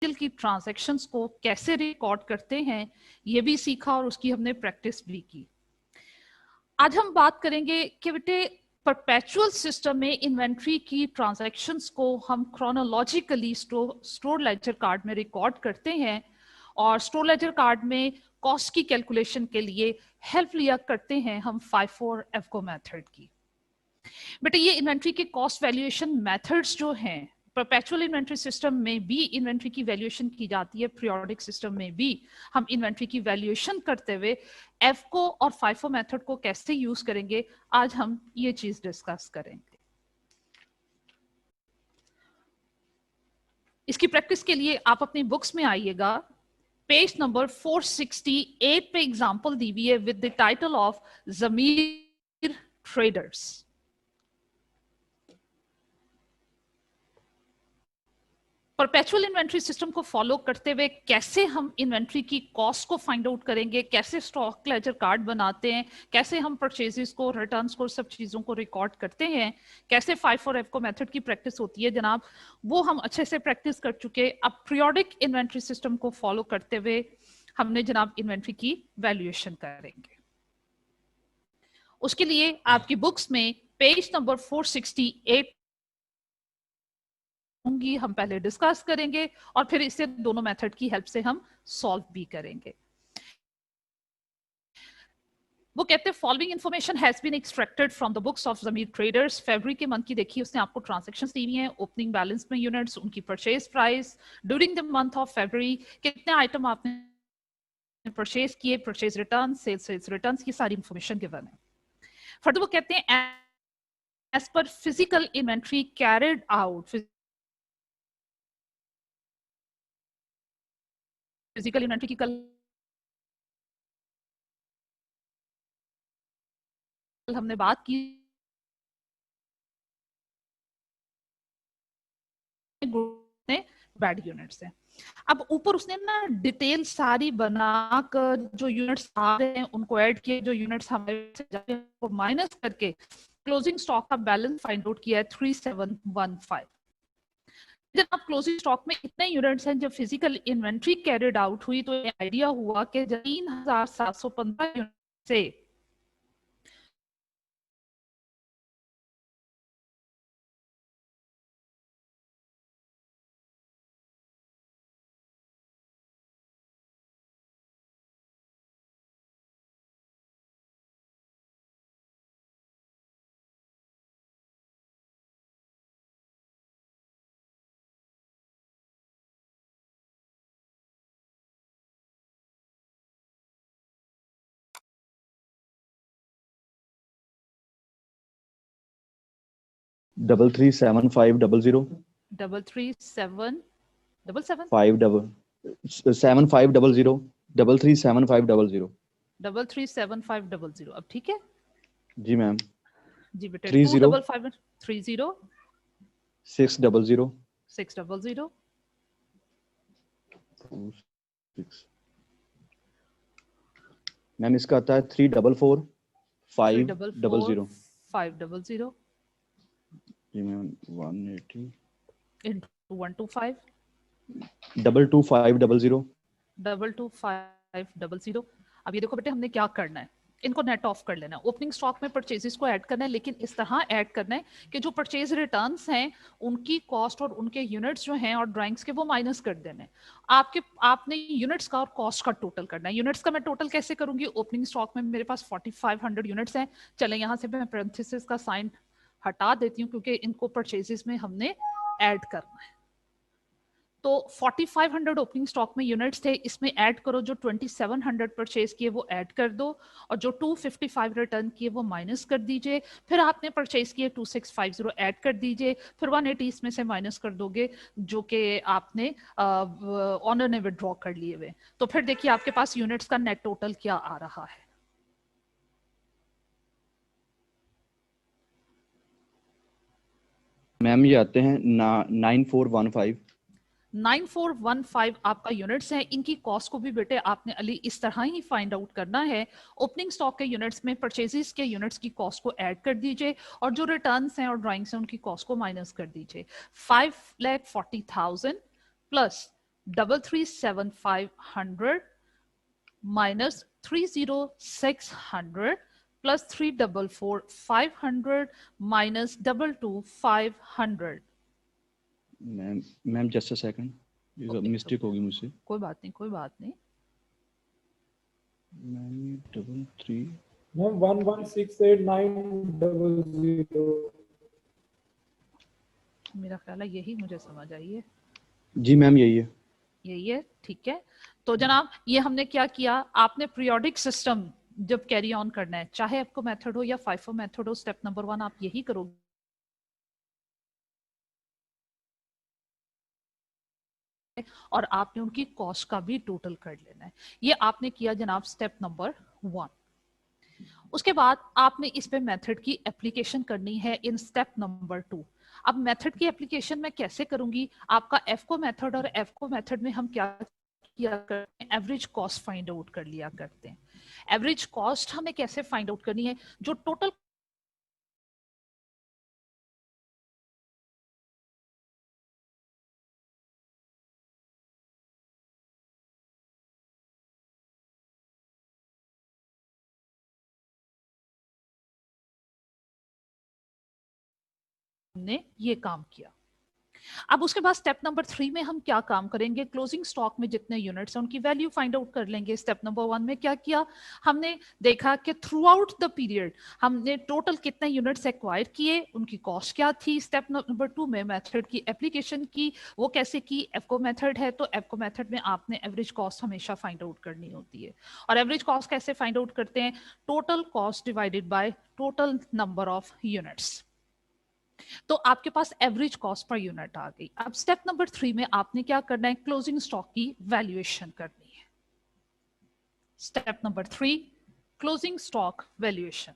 की ट्रांजैक्शंस को कैसे रिकॉर्ड करते हैं ये भी सीखा और उसकी हमने प्रैक्टिस भी की। आज हम बात करेंगे कि बेटे परपेचुअल सिस्टम में इन्वेंट्री की ट्रांजैक्शंस को हम क्रोनोलॉजिकली स्टोर लेजर कार्ड में रिकॉर्ड करते हैं और स्टोर लेजर कार्ड में कॉस्ट की कैलकुलेशन के लिए हेल्प लिया करते हैं हम FIFO और EFGO मेथड की। बेटा ये इन्वेंट्री के कॉस्ट वैल्यूएशन मेथड्स जो हैं, परपेचुअल इन्वेंट्री सिस्टम में भी इन्वेंट्री की वैल्यूएशन की जाती है, पीरियोडिक सिस्टम में भी हम इन्वेंट्री की वैल्यूएशन करते हुए एफको और फाइफो मेथड को कैसे यूज करेंगे, आज हम ये चीज डिस्कस करेंगे। इसकी प्रैक्टिस के लिए आप अपनी बुक्स में आइएगा, पेज नंबर 468 पे एग्जांपल दी हुई है with the title of Zameer traders. Perpetual inventory system को फॉलो करते हुए कैसे हम इन्वेंट्री की कॉस्ट को फाइंड आउट करेंगे, कैसे स्टॉक लेजर कार्ड बनाते हैं, कैसे हम परचेजेस को, रिटर्न्स को, सब चीजों को रिकॉर्ड करते हैं, कैसे FIFO और EFGO मेथड की प्रैक्टिस होती है जनाब, वो हम अच्छे से प्रैक्टिस कर चुके। अब पीरियोडिक इन्वेंट्री सिस्टम को फॉलो करते हुए हमने जनाब इन्वेंट्री की वैल्यूएशन करेंगे। उसके लिए आपकी बुक्स में पेज नंबर 468 होंगी, हम पहले डिस्कस करेंगे और फिर इसे दोनों मेथड की हेल्प से हम सॉल्व भी करेंगे। वो कहते हैं following information has been extracted from the books of Zameer traders. फरवरी के मंथ की देखिए, उसने आपको ट्रांजैक्शंस दी हुई हैं, ओपनिंग बैलेंस में यूनिट्स, उनकी purchase price, during the month of February कितने आइटम आपने परचेज किए, परचेज रिटर्न, सेल्स रिटर्न, की सारी इंफॉर्मेशन गिवन है। फर्दर वो कहते हैं एज पर physical inventory carried out, physical inventory की कल हमने बात की, बैड यूनिट्स है। अब ऊपर उसने ना डिटेल सारी बनाकर जो यूनिट्स आ रहे हैं उनको ऐड किए, जो यूनिट्स हमारे से जाते हैं उनको माइनस करके क्लोजिंग स्टॉक का बैलेंस फाइंड आउट किया है 3715। जब आप क्लोजिंग स्टॉक में इतने यूनिट्स हैं, जब फिजिकल इन्वेंट्री कैरिड आउट हुई तो आइडिया हुआ कि 3715 यूनिट से डबल 37500 33777 7500 33500। 33500। अब ठीक है जी मैम। जी बेटे। 30 2550 30 600 600 मैम। इसका आता है 344 500। 500 जी मैम। 180 into 125 22500 22500। अब ये देखो बेटे, हमने क्या करना है, इनको नेट ऑफ कर लेना है। ओपनिंग स्टॉक में परचेजेस को ऐड करना है, लेकिन इस तरह ऐड करना है कि जो परचेज रिटर्न्स हैं उनकी कॉस्ट और उनके यूनिट्स जो हैं और ड्राइंग्स के वो माइनस कर देने हैं। आपने यूनिट्स का और कॉस्ट का टोटल करना है। यूनिट्स का मैं टोटल कैसे करूंगी, ओपनिंग स्टॉक में मेरे पास 4500 यूनिट्स हैं। चले यहाँ से मैं पैरेंथेसिस का साइन हटा देती हूँ क्योंकि इनको परचेजेस में हमने ऐड करना है। तो 4500 ओपनिंग स्टॉक में यूनिट्स थे, इसमें ऐड करो जो 2700 परचेज किए वो ऐड कर दो, और जो 255 रिटर्न किए वो माइनस कर दीजिए। फिर आपने परचेज किए 2650 ऐड कर दीजिए, फिर 180 इसमें से माइनस कर दोगे जो कि आपने ऑनर ने विड्रॉ कर लिए हुए। तो फिर देखिए आपके पास यूनिट्स का नेट टोटल क्या आ रहा है। मैम ये आते हैं 9415। 9415 आपका यूनिट्स है। इनकी कॉस्ट को भी बेटे आपने अली इस तरह ही फाइंड आउट करना है। ओपनिंग स्टॉक के यूनिट्स में परचेजेस के यूनिट्स की कॉस्ट को ऐड कर दीजिए और जो रिटर्न्स हैं और ड्राइंग्स हैं उनकी कॉस्ट को माइनस कर दीजिए। 5,40,000 plus 337,500 minus 30600 plus 344,500 minus 22500। Ma'am just a second, ये मिस्टेक होगी मुझसे। कोई बात नहीं, कोई बात नहीं। Ma'am 33 ma'am 1168,900। मेरा ख्याल है यही मुझे समझ आई है। जी मैम यही है, यही है, ठीक है। तो जनाब ये हमने क्या किया, आपने पीरियोडिक सिस्टम जब कैरी ऑन करना है, चाहे आपको मेथड हो या फाइफो मेथड हो, स्टेप नंबर 1 आप यही करोगे और आपने उनकी कॉस्ट का भी टोटल कर लेना है। ये आपने किया जनाब स्टेप नंबर 1। उसके बाद आपने इस पे मेथड की एप्लीकेशन करनी है इन स्टेप नंबर 2। अब मेथड की एप्लीकेशन मैं कैसे करूंगी, आपका एफको मेथड और एफको मेथड में हम क्या किया करते हैं, एवरेज कॉस्ट फाइंड आउट कर लिया करते हैं। एवरेज कॉस्ट हमें कैसे फाइंड आउट करनी है, जो टोटल ने ये काम किया। अब उसके बाद स्टेप नंबर 3 में हम क्या काम करेंगे, क्लोजिंग स्टॉक में जितने यूनिट्स हैं उनकी वैल्यू फाइंड आउट कर लेंगे। स्टेप नंबर 1 में क्या किया, हमने देखा कि थ्रू आउट द पीरियड हमने टोटल कितने यूनिट्स एक्वायर किए, उनकी कॉस्ट क्या थी। स्टेप नंबर 2 में मेथड की एप्लीकेशन की, वो कैसे की, एफको मेथड है तो एफको मेथड में आपने एवरेज कॉस्ट हमेशा फाइंड आउट करनी होती है। और एवरेज कॉस्ट कैसे फाइंड आउट करते हैं, total cost divided by total number of units. तो आपके पास एवरेज कॉस्ट पर यूनिट आ गई। अब स्टेप नंबर 3 में आपने क्या करना है, क्लोजिंग स्टॉक की वैल्यूएशन करनी है। Step number 3, closing stock valuation.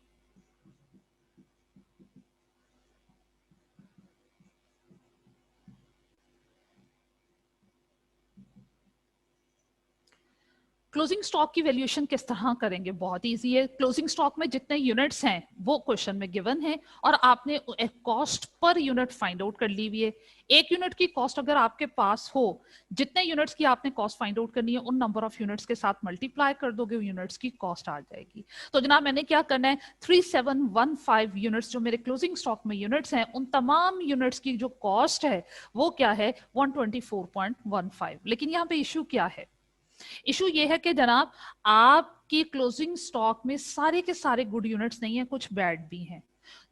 Closing stock की वैल्यूएशन किस तरह करेंगे, बहुत इजी है। क्लोजिंग स्टॉक में जितने यूनिट्स हैं वो क्वेश्चन में गिवन है और आपने cost per unit find out कर ली हुई है। एक यूनिट की कॉस्ट अगर आपके पास हो, जितने यूनिट्स की आपने कॉस्ट फाइंड आउट करनी है उन नंबर ऑफ यूनिट्स के साथ मल्टीप्लाई कर दोगे, यूनिट्स की कॉस्ट आ जाएगी। तो जनाब मैंने क्या करना है, 3715 यूनिट्स जो मेरे क्लोजिंग स्टॉक में यूनिट्स हैं, उन तमाम यूनिट्स की जो कॉस्ट है वो क्या है, 124.15। लेकिन यहाँ पे इश्यू क्या है, इशू ये है कि जनाब आपकी क्लोजिंग स्टॉक में सारे के सारे गुड यूनिट्स नहीं है, कुछ बैड भी हैं।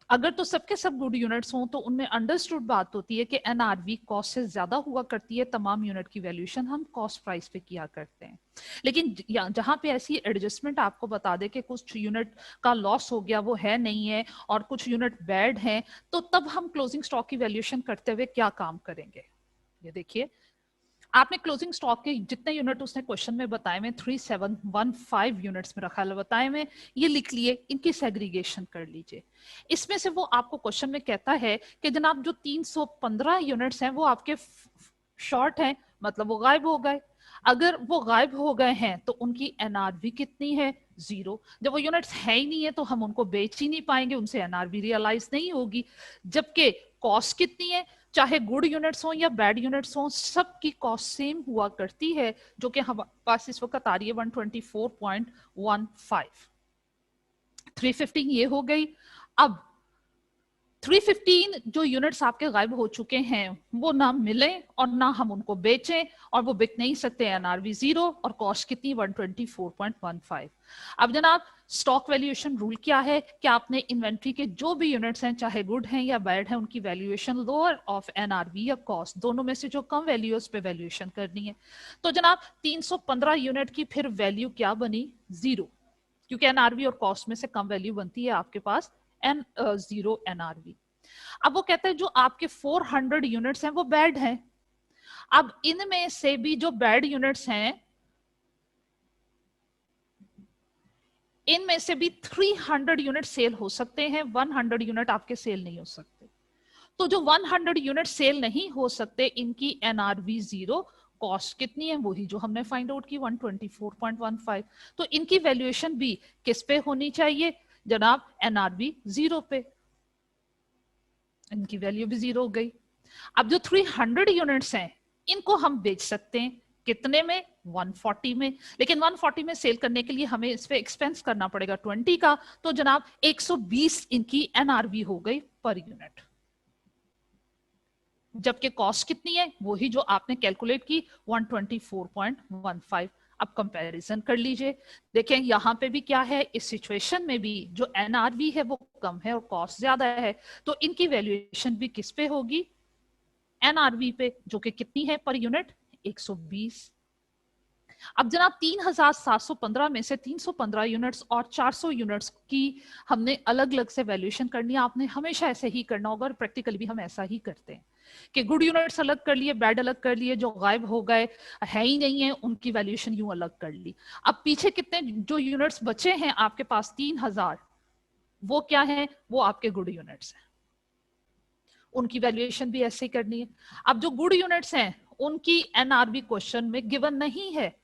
अगर तो सबके सब गुड यूनिट्स हों तो उनमें अंडरस्टूड बात होती है कि एनआरवी कॉस्ट से ज्यादा हुआ करती है, तमाम यूनिट की वैल्यूएशन हम कॉस्ट प्राइस पे किया करते हैं। लेकिन जहां पे ऐसी एडजस्टमेंट आपको बता दे कि कुछ यूनिट का लॉस हो गया, वो है नहीं है, और कुछ यूनिट बैड हैं, तो तब हम क्लोजिंग स्टॉक की वैल्यूएशन करते हुए क्या काम करेंगे। ये देखिए, आपने क्लोजिंग स्टॉक के जितने यूनिट उसने क्वेश्चन में बताए में 3715 यूनिट्स में रखा है बताए में, ये लिख लिए, इनकी सेग्रीगेशन कर लीजिए। इसमें से वो आपको क्वेश्चन में कहता है कि जनाब जो 315 यूनिट्स हैं वो आपके शॉर्ट हैं, मतलब वो गायब हो गए। अगर वो गायब हो गए हैं तो उनकी एनआरवी कितनी है, 0। जब वो यूनिट्स है ही नहीं है तो हम उनको बेच ही नहीं पाएंगे, उनसे एनआरवी रियलाइज नहीं होगी। जबकि कॉस्ट कितनी है, चाहे गुड यूनिट्स हो या बैड यूनिट्स हो, सबकी कॉस्ट सेम हुआ करती है, जो कि हमारे पास इस वक्त आ रही है 124.15। 315 ये हो गई। अब 315 जो यूनिट्स आपके गायब हो चुके हैं वो ना मिले और ना हम उनको बेचें, और वो बिक नहीं सकते, एनआरवी 0 और कॉस्ट कितनी 124.15। अब जनाब स्टॉक वैल्यूएशन रूल क्या है कि आपने इन्वेंट्री के जो भी यूनिट्स हैं, चाहे गुड हैं या बैड हैं, उनकी वैल्यूएशन लोअर ऑफ एनआरवी या कॉस्ट, दोनों में से जो कम वैल्यू है उस पे वैल्यूएशन करनी है। तो जनाब 315 यूनिट की फिर वैल्यू क्या बनी, 0, क्योंकि एनआरवी और कॉस्ट में से कम वैल्यू बनती है आपके पास 0 एनआरवी। अब वो कहते हैं जो आपके 400 यूनिट्स हैं वो बैड हैं। अब इनमें से भी जो बैड यूनिट्स हैं, इनमें से भी 300 यूनिट सेल हो सकते हैं, 100 यूनिट आपके सेल नहीं हो सकते। तो जो 100 यूनिट सेल नहीं हो सकते, इनकी एनआरवी 0, कॉस्ट कितनी है, वही जो हमने फाइंड आउट की 124.15। तो इनकी वैल्यूएशन भी किस पे होनी चाहिए जनाब, एनआरवी 0 पे, इनकी वैल्यू भी 0 हो गई। अब जो 300 यूनिट्स हैं इनको हम बेच सकते हैं, कितने में? 140 में। लेकिन 140 में सेल करने के लिए हमें इस पे एक्सपेंस करना पड़ेगा 20 का, तो जनाब 120 इनकी एनआरवी हो गई पर यूनिट। जबकि कॉस्ट कितनी है? वही जो आपने कैलकुलेट की 124.15। अब कंपैरिजन कर लीजिए, देखें यहां पे भी क्या है, इस सिचुएशन में भी जो एनआरवी है वो कम है और कॉस्ट ज्यादा है, तो इनकी वैल्यूएशन भी किस पे होगी? एनआरवी पे, जो कि कितनी है पर यूनिट? 120। अब जनाब 3715 में से 315 यूनिट्स और 400 यूनिट्स की हमने अलग अलग से वैल्यूएशन करनी है। आपने हमेशा ऐसे ही करना होगा और प्रैक्टिकली भी हम ऐसा ही करते हैं कि गुड यूनिट्स अलग कर लिए, बैड अलग कर लिए, जो गायब हो गए है ही नहीं है उनकी वैल्यूएशन यूं अलग कर ली। अब पीछे कितने जो यूनिट्स बचे हैं आपके पास 3000, वो क्या है? वो आपके गुड यूनिट्स हैं, उनकी वैल्यूएशन भी ऐसे ही करनी है। अब जो गुड यूनिट्स हैं उनकी एनआरबी क्वेश्चन में गिवन नहीं है,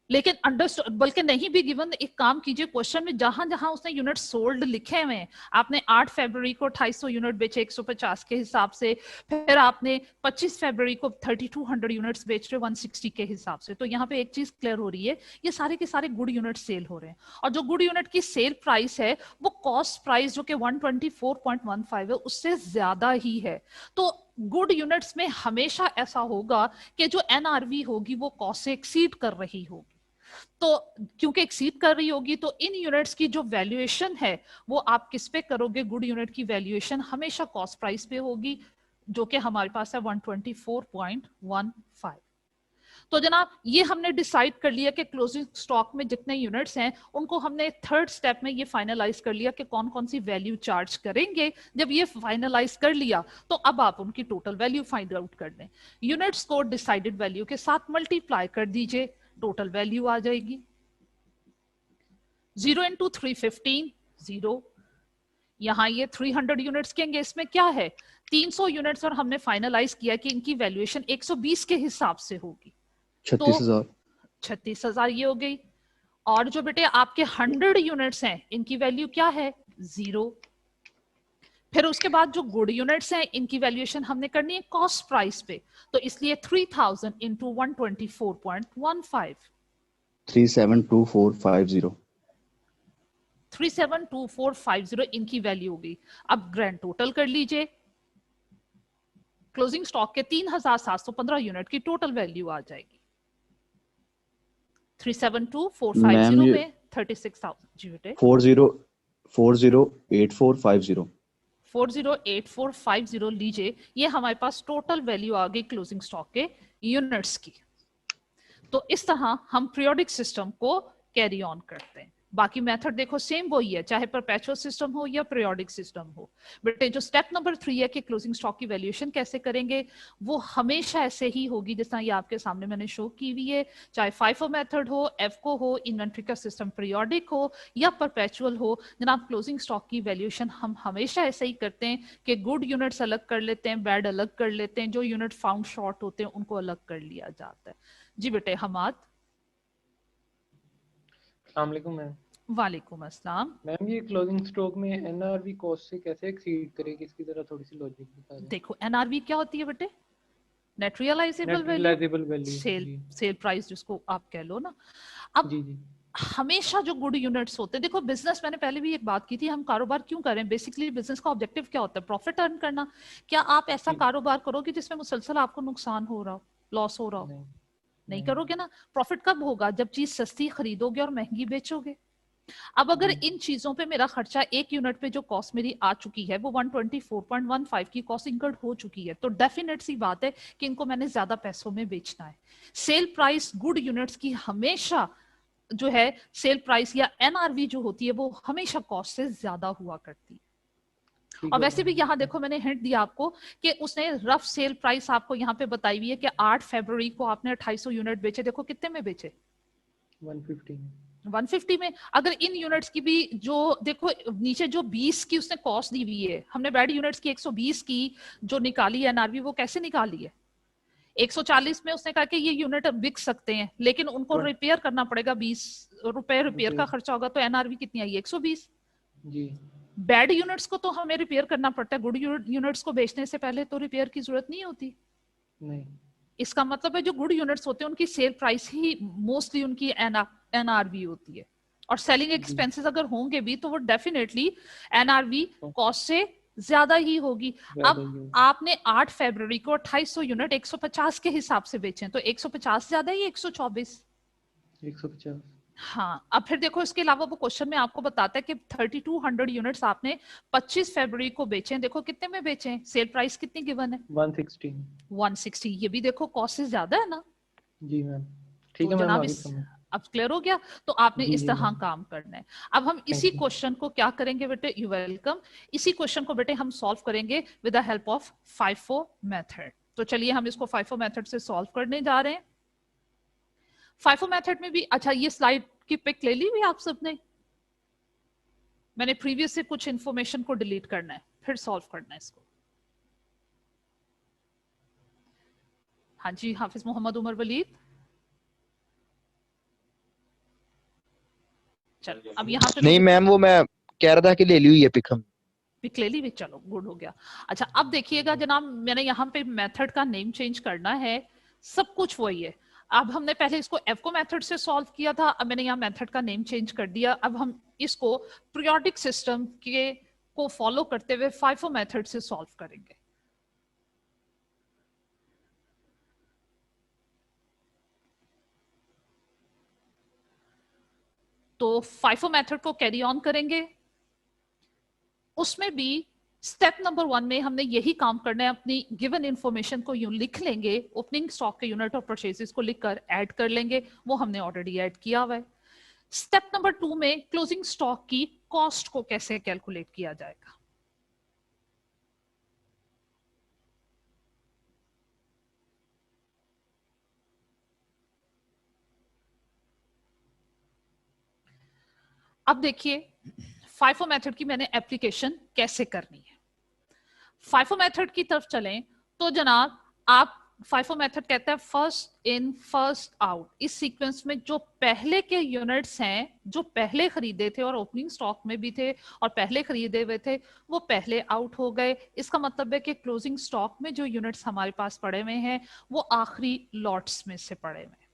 लेकिन अंडरस्टूड बल्कि नहीं भी गिवन, एक काम कीजिए क्वेश्चन में जहां जहां उसने यूनिट सोल्ड लिखे हुए हैं, आपने 8 फरवरी को 250 यूनिट बेचे 150 के हिसाब से, फिर आपने 25 फरवरी को 3200 यूनिट्स बेच रहे 160 के हिसाब से, तो यहाँ पे एक चीज क्लियर हो रही है, ये सारे के सारे गुड यूनिट सेल हो रहे हैं और जो गुड यूनिट की सेल प्राइस है वो कॉस्ट प्राइस जो कि 124.15 है उससे ज्यादा ही है। तो गुड यूनिट्स में हमेशा ऐसा होगा कि जो एनआरवी होगी वो कॉस्ट से एक्सीड कर रही होगी, तो क्योंकि एक्सीड कर रही होगी तो इन यूनिट्स की जो वैल्यूएशन है वो आप किस पे करोगे? गुड यूनिट की वैल्यूएशन हमेशा कॉस्ट प्राइस पे होगी, जो कि हमारे पास है 124.15। तो जनाब ये हमने डिसाइड कर लिया कि क्लोजिंग स्टॉक में जितने यूनिट्स हैं उनको हमने थर्ड स्टेप में ये फाइनलाइज कर लिया कि कौन कौन सी वैल्यू चार्ज करेंगे। जब ये फाइनलाइज कर लिया तो अब आप उनकी टोटल वैल्यू फाइंड आउट कर दें, यूनिट्स को डिसाइडेड वैल्यू के साथ मल्टीप्लाई कर दीजिए, टोटल वैल्यू आ जाएगी 0 इंटू 315 0। यहां ये 300 यूनिट्स के इसमें क्या है 300 यूनिट्स और हमने फाइनलाइज किया कि इनकी वैल्यूएशन 120 के हिसाब से होगी, तो 36,000। 36,000 ये हो गई। और जो बेटे आपके 100 यूनिट्स हैं इनकी वैल्यू क्या है? 0। फिर उसके बाद जो गुड यूनिट्स हैं इनकी वैल्यूएशन हमने करनी है कॉस्ट प्राइस पे, तो इसलिए 3000 इंटू 124.15 372450। 372450 इनकी वैल्यू होगी। अब ग्रैंड टोटल कर लीजिए, क्लोजिंग स्टॉक के 3715 यूनिट की टोटल वैल्यू आ जाएगी 372450 ये में 36,000 जी बेटे 408450। 408450 लीजिए, ये हमारे पास टोटल वैल्यू आ गई क्लोजिंग स्टॉक के यूनिट्स की। तो इस तरह हम पीरियोडिक सिस्टम को कैरी ऑन करते हैं। बाकी मेथड देखो सेम वही है, चाहे परपेचुअल सिस्टम हो या पीरियोडिक सिस्टम हो। बेटे जो स्टेप नंबर 3 है कि क्लोजिंग स्टॉक की वैल्यूएशन कैसे करेंगे, वो हमेशा ऐसे ही होगी जिस तरह ये आपके सामने मैंने शो की हुई है, चाहे फाइफो मेथड हो, एफको हो, इन्वेंट्री का सिस्टम पीरियोडिक हो या परपेचुअल हो। जनाब क्लोजिंग स्टॉक की वैल्यूएशन हम हमेशा ऐसे ही करते हैं कि गुड यूनिट्स अलग कर लेते हैं, बैड अलग कर लेते हैं, जो यूनिट फाउंड शॉर्ट होते हैं उनको अलग कर लिया जाता है। जी बेटे हमाद। अस्सलाम वालेकुम मैम। वालेकुम अस्सलाम। मैम ये क्लोजिंग स्टॉक में एनआरवी कॉस्ट से कैसे एक्सीड करेगी, इसकी जरा थोड़ी सी लॉजिक बता दें। देखो एनआरवी क्या होती है बेटे? Net realisable value, sale price जिसको आप कह लो ना। अब जी जी हमेशा जो गुड यूनिट्स होते हैं, देखो बिजनेस, मैंने पहले भी एक बात की थी, हम कारोबार क्यों करें? बेसिकली बिजनेस का ऑब्जेक्टिव क्या होता है? प्रॉफिट अर्न करना। क्या आप ऐसा कारोबार करोगे जिसमें मुसलसल आपको नुकसान हो रहा हो, लॉस हो रहा हो? नहीं करोगे ना। प्रॉफिट कब होगा? जब चीज सस्ती खरीदोगे और महंगी बेचोगे। अब अगर इन चीजों पे मेरा खर्चा एक यूनिट पे जो कॉस्ट मेरी आ चुकी है वो 124.15 की कॉस्ट इनकर्ड हो चुकी है, तो डेफिनेट सी बात है कि इनको मैंने ज्यादा पैसों में बेचना है। सेल प्राइस गुड यूनिट्स की हमेशा जो है सेल प्राइस या एनआरवी जो होती है वो हमेशा कॉस्ट से ज्यादा हुआ करती है। और वैसे भी यहाँ देखो मैंने हिंट दिया आपको कि उसने रफ सेल प्राइस आपको यहाँ पे बताई हुई है कि 8 फरवरी को आपने 250 यूनिट बेचे। देखो कितने में बेचे? 150 में। अगर इन यूनिट्स की भी जो देखो नीचे जो 20 की उसने कॉस्ट दी हुई है, हमने बैड यूनिट्स की 120 की जो निकाली है एनआरवी, वो कैसे निकाली है? 140 में उसने कहा कि ये यूनिट बिक सकते हैं, लेकिन उनको रिपेयर करना पड़ेगा, 20 रुपए रिपेयर का खर्चा होगा, तो एनआरवी कितनी आई? 120 जी। बैड यूनिट्स को तो हमें रिपेयर करना पड़ता है, गुड यूनिट्स को बेचने से पहले तो रिपेयर की जरूरत नहीं होती। नहीं। इसका मतलब है जो गुड यूनिट्स होते हैं उनकी सेल प्राइस ही मोस्टली उनकी एनआरवी होती है, और सेलिंग एक्सपेंसेस अगर होंगे भी तो वो डेफिनेटली एनआरवी कॉस्ट से ज्यादा ही होगी। अब आपने 8 फरवरी को 2800 यूनिट 150 के हिसाब से बेचे, तो 150 ज्यादा है या 124? 150। हाँ, अब फिर देखो इसके अलावा वो क्वेश्चन में आपको बताता है कि 3200 यूनिट्स आपने 25 फरवरी को बेचे, देखो कितने में बेचे, सेल प्राइस कितनी गिवन है? 160। ये भी देखो कॉस्ट से ज्यादा है ना? जी मैम, ठीक तो है जनाब मैम, अब क्लियर हो गया। तो आपने इस तरह काम करना है। अब हम इसी क्वेश्चन को क्या करेंगे बेटे, यू वेलकम, इसी क्वेश्चन को बेटे हम सॉल्व करेंगे with the help of FIFO method. तो चलिए हम इसको FIFO मेथड से सॉल्व करने जा रहे हैं। FIFO मेथड में भी, अच्छा ये स्लाइड की पिक ले ली हुई आप सबने? मैंने प्रीवियस से कुछ इंफॉर्मेशन को डिलीट करना है, फिर सॉल्व करना है इसको। हाँ जी, हाफिज मोहम्मद उमर वलीद। चल अब यहाँ पे नहीं मैम, वो मैं कह रहा था कि ले ली हुई है पिक, हम पिक ले ली भी, चलो गुड हो गया। अच्छा अब देखिएगा जनाब, मैंने यहाँ पे मेथड का नेम चेंज करना है, सब कुछ वही है। अब हमने पहले इसको एफको मेथड से सॉल्व किया था, अब मैंने यहाँ मेथड का नेम चेंज कर दिया। अब हम इसको पीरियोडिक सिस्टम के को फॉलो करते हुए FIFO मेथड से सॉल्व करेंगे। तो FIFO मेथड को कैरी ऑन करेंगे। उसमें भी स्टेप नंबर 1 में हमने यही काम करना है, अपनी गिवन इंफॉर्मेशन को यूं लिख लेंगे, ओपनिंग स्टॉक के यूनिट और परचेजेस को लिखकर ऐड कर लेंगे, वो हमने ऑलरेडी ऐड किया हुआ है। स्टेप नंबर 2 में क्लोजिंग स्टॉक की कॉस्ट को कैसे कैलकुलेट किया जाएगा। अब देखिए FIFO मेथड की मैंने एप्लीकेशन कैसे करनी है। FIFO मेथड की तरफ चलें तो जनाब आप, FIFO मेथड कहता है फर्स्ट इन फर्स्ट आउट। इस सीक्वेंस में जो पहले के यूनिट्स हैं, जो पहले खरीदे थे और ओपनिंग स्टॉक में भी थे और पहले खरीदे हुए थे, वो पहले आउट हो गए। इसका मतलब है कि क्लोजिंग स्टॉक में जो यूनिट्स हमारे पास पड़े हुए हैं वो आखिरी लॉट्स में से पड़े हुए हैं।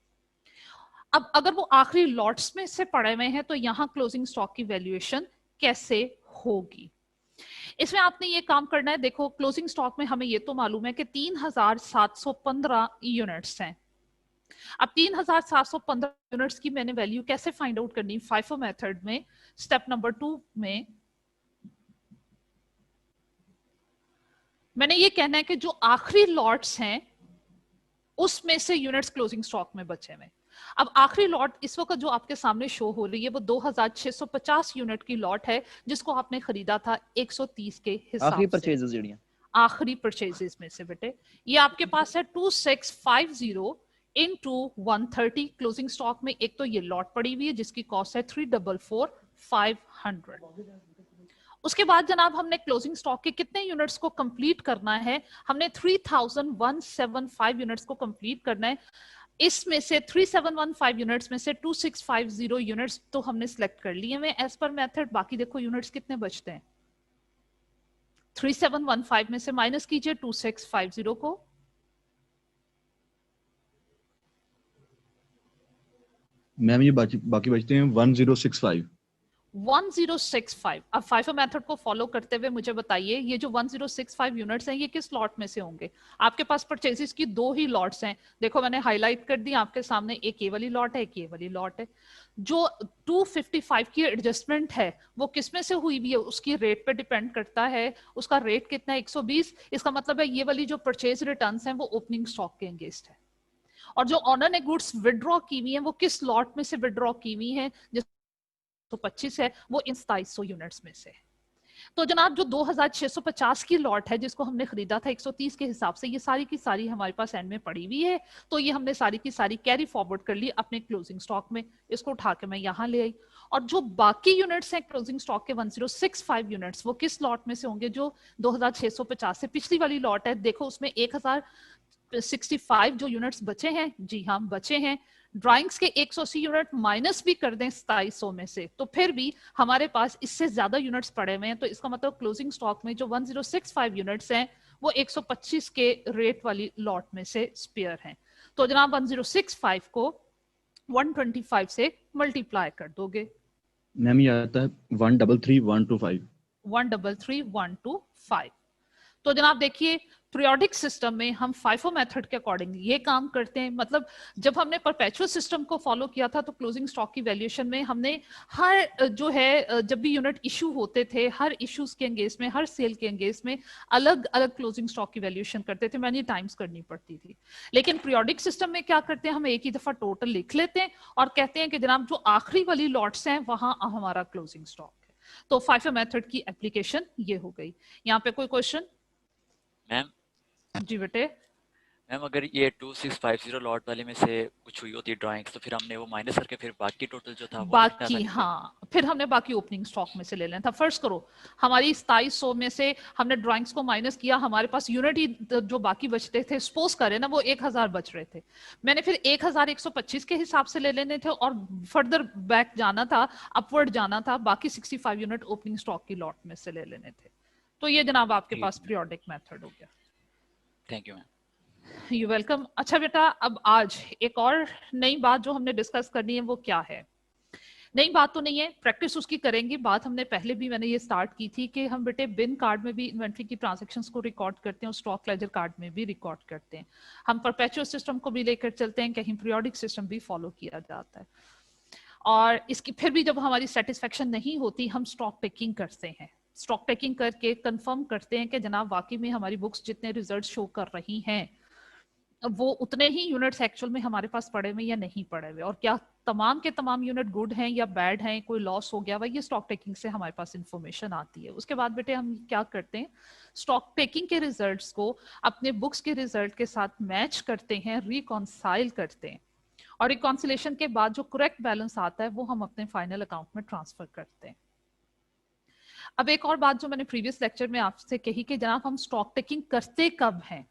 अब अगर वो आखिरी लॉट्स में से पड़े हुए हैं तो यहाँ क्लोजिंग स्टॉक की वैल्यूएशन कैसे होगी। इसमें आपने ये काम करना है, देखो क्लोजिंग स्टॉक में हमें ये तो मालूम है कि 3715 यूनिट्स हैं। अब 3715 यूनिट्स की मैंने वैल्यू कैसे फाइंड आउट करनी, FIFO मेथड में स्टेप नंबर 2 में मैंने ये कहना है कि जो आखिरी लॉट्स हैं उसमें से यूनिट्स क्लोजिंग स्टॉक में बचे हुए। अब आखिरी लॉट इस वक्त जो आपके सामने शो हो रही है वो 2650 यूनिट की लॉट है जिसको आपने खरीदा था 130 के हिसाब आखिरी से। परचेजेस जड़ियां, आखिरी परचेजेस में से बेटे ये आपके पास है 2650 इनटू 130 क्लोजिंग स्टॉक में। एक तो ये लॉट पड़ी हुई है जिसकी कॉस्ट है 344,500। उसके बाद जनाब हमने क्लोजिंग स्टॉक के कितने यूनिट्स को कंप्लीट करना है, हमने 3175 यूनिट्स को कंप्लीट करना है। इसमें से 3715 यूनिट्स में से 2650 यूनिट्स तो हमने सिलेक्ट कर लिए हैं एज पर मेथड। बाकी देखो यूनिट्स कितने बचते हैं, 3715 में से माइनस कीजिए 2650 को, मैम ये बाकी बचते हैं 1065। 1065। अब FIFO मेथड को फॉलो करते हुए मुझे बताइए ये जो 1065 यूनिट्स हैं ये किस लॉट में से होंगे। आपके पास परचेजेस की 2 ही लॉट्स हैं, देखो मैंने हाईलाइट कर दी आपके सामने, एक ये वाली लॉट है, एक ये वाली लॉट है। जो 255 की एडजस्टमेंट है वो किसमें से हुई भी है, उसकी रेट पे डिपेंड करता है। उसका रेट कितना है, 120। इसका मतलब है ये वाली जो परचेज रिटर्न्स हैं वो ओपनिंग स्टॉक के अगेंस्ट है। और जो ऑनर ने गुड्स विड्रॉ की हुई है वो किस लॉट में से विड्रॉ की हुई है, तो 25 है, वो इन 2700 यूनिट्स में से। तो जनाब जो 2650 की लॉट है जिसको हमने खरीदा था 130 के हिसाब से, ये सारी की सारी हमारे पास एंड में पड़ी हुई है। तो ये हमने सारी की सारी कैरी फॉरवर्ड कर ली अपने क्लोजिंग स्टॉक में। इसको उठा के मैं यहाँ ले आई। और जो बाकी यूनिट्स हैं क्लोजिंग स्टॉक के 1065 यूनिट्स, वो किस लॉट में से होंगे, जो 2650 से पिछली वाली लॉट है। देखो उसमें 1065 जो यूनिट्स बचे हैं, जी हाँ बचे हैं। ड्राइंग्स के 180 यूनिट माइनस भी कर दें 2700 में से तो फिर भी हमारे पास इससे ज्यादा यूनिट्स पड़े हुए हैं। तो इसका मतलब क्लोजिंग स्टॉक में जो 1065 यूनिट्स हैं वो 125 के रेट वाली लॉट में से स्पेयर हैं। तो जनाब 1065 को 125 से मल्टीप्लाई कर दोगे। मैम ये आता है 133,125। 133,125। तो जनाब देखिए पीरियोडिक सिस्टम में हम फाइफो मेथड के अकॉर्डिंग ये काम करते हैं। मतलब जब हमने परपेचुअल सिस्टम को फॉलो किया था तो क्लोजिंग स्टॉक की वैल्यूएशन में हमने हर जो है जब भी यूनिट इशू होते थे हर इश्यूज के एंगेज में हर सेल के एंगेज में अलग अलग क्लोजिंग स्टॉक की वैल्यूएशन करते थे, मैनी टाइम्स करनी पड़ती थी। लेकिन पीरियोडिक सिस्टम में क्या करते हैं, हम एक ही दफा टोटल लिख लेते हैं और कहते हैं कि जनाब जो आखिरी वाली लॉट्स हैं वहां हमारा क्लोजिंग स्टॉक है। तो फाइफो मेथड की एप्लीकेशन ये हो गई। यहाँ पे कोई क्वेश्चन? मैम जी बेटे। मैम अगर ये 2650 लॉट वाले में से कुछ हुई होती ड्राइंग्स तो फिर हमने वो माइनस करके फिर बाकी टोटल जो था वो बाकी, हाँ फिर हमने बाकी ओपनिंग स्टॉक में से ले लेना था। फर्स्ट करो हमारी 2700 में से हमने ड्राइंग्स को माइनस किया, हमारे पास यूनिट ही जो बाकी बचते थे सपोज करें ना वो 1000 बच रहे थे, मैंने फिर 1125 के हिसाब से ले लेने थे और फर्दर बैक जाना था, अपवर्ड जाना था, बाकी 65 यूनिट ओपनिंग स्टॉक की लॉट में से ले लेने थे। तो ये जनाब आपके पास पीरियोडिक मेथड हो गया। Thank you ma'am. You welcome. अच्छा बेटा अब आज एक और नई बात जो हमने डिस्कस करनी है वो क्या है? नई बात तो नहीं है, प्रैक्टिस उसकी करेंगे। बात हमने पहले भी मैंने ये स्टार्ट की थी कि हम बेटे बिन कार्ड में भी इन्वेंट्री की ट्रांजैक्शंस को रिकॉर्ड करते हैं और स्टॉक लेजर कार्ड में भी रिकॉर्ड करते हैं। हम परपेचुअल सिस्टम को भी लेकर चलते हैं, कहीं पीरियोडिक सिस्टम भी फॉलो किया जाता है। और इसकी फिर भी जब हमारी सेटिस्फेक्शन नहीं होती हम स्टॉक टेकिंग करते हैं। स्टॉक टेकिंग करके कंफर्म करते हैं कि जनाब वाकई में हमारी बुक्स जितने रिजल्ट शो कर रही हैं वो उतने ही यूनिट्स एक्चुअल में हमारे पास पड़े हुए या नहीं पड़े हुए, और क्या तमाम के तमाम यूनिट गुड हैं या बैड हैं, कोई लॉस हो गया, वही ये स्टॉक टेकिंग से हमारे पास इंफॉर्मेशन आती है। उसके बाद बेटे हम क्या करते हैं, स्टॉक टेकिंग के रिजल्ट्स को अपने बुक्स के रिजल्ट के साथ मैच करते हैं, रिकॉन्साइल करते हैं, और रिकॉन्सिलेशन के बाद जो करेक्ट बैलेंस आता है वो हम अपने फाइनल अकाउंट में ट्रांसफर करते हैं। अब एक और बात जो मैंने प्रीवियस लेक्चर में आपसे कही कि जनाब हम स्टॉक टेकिंग करते कब हैं,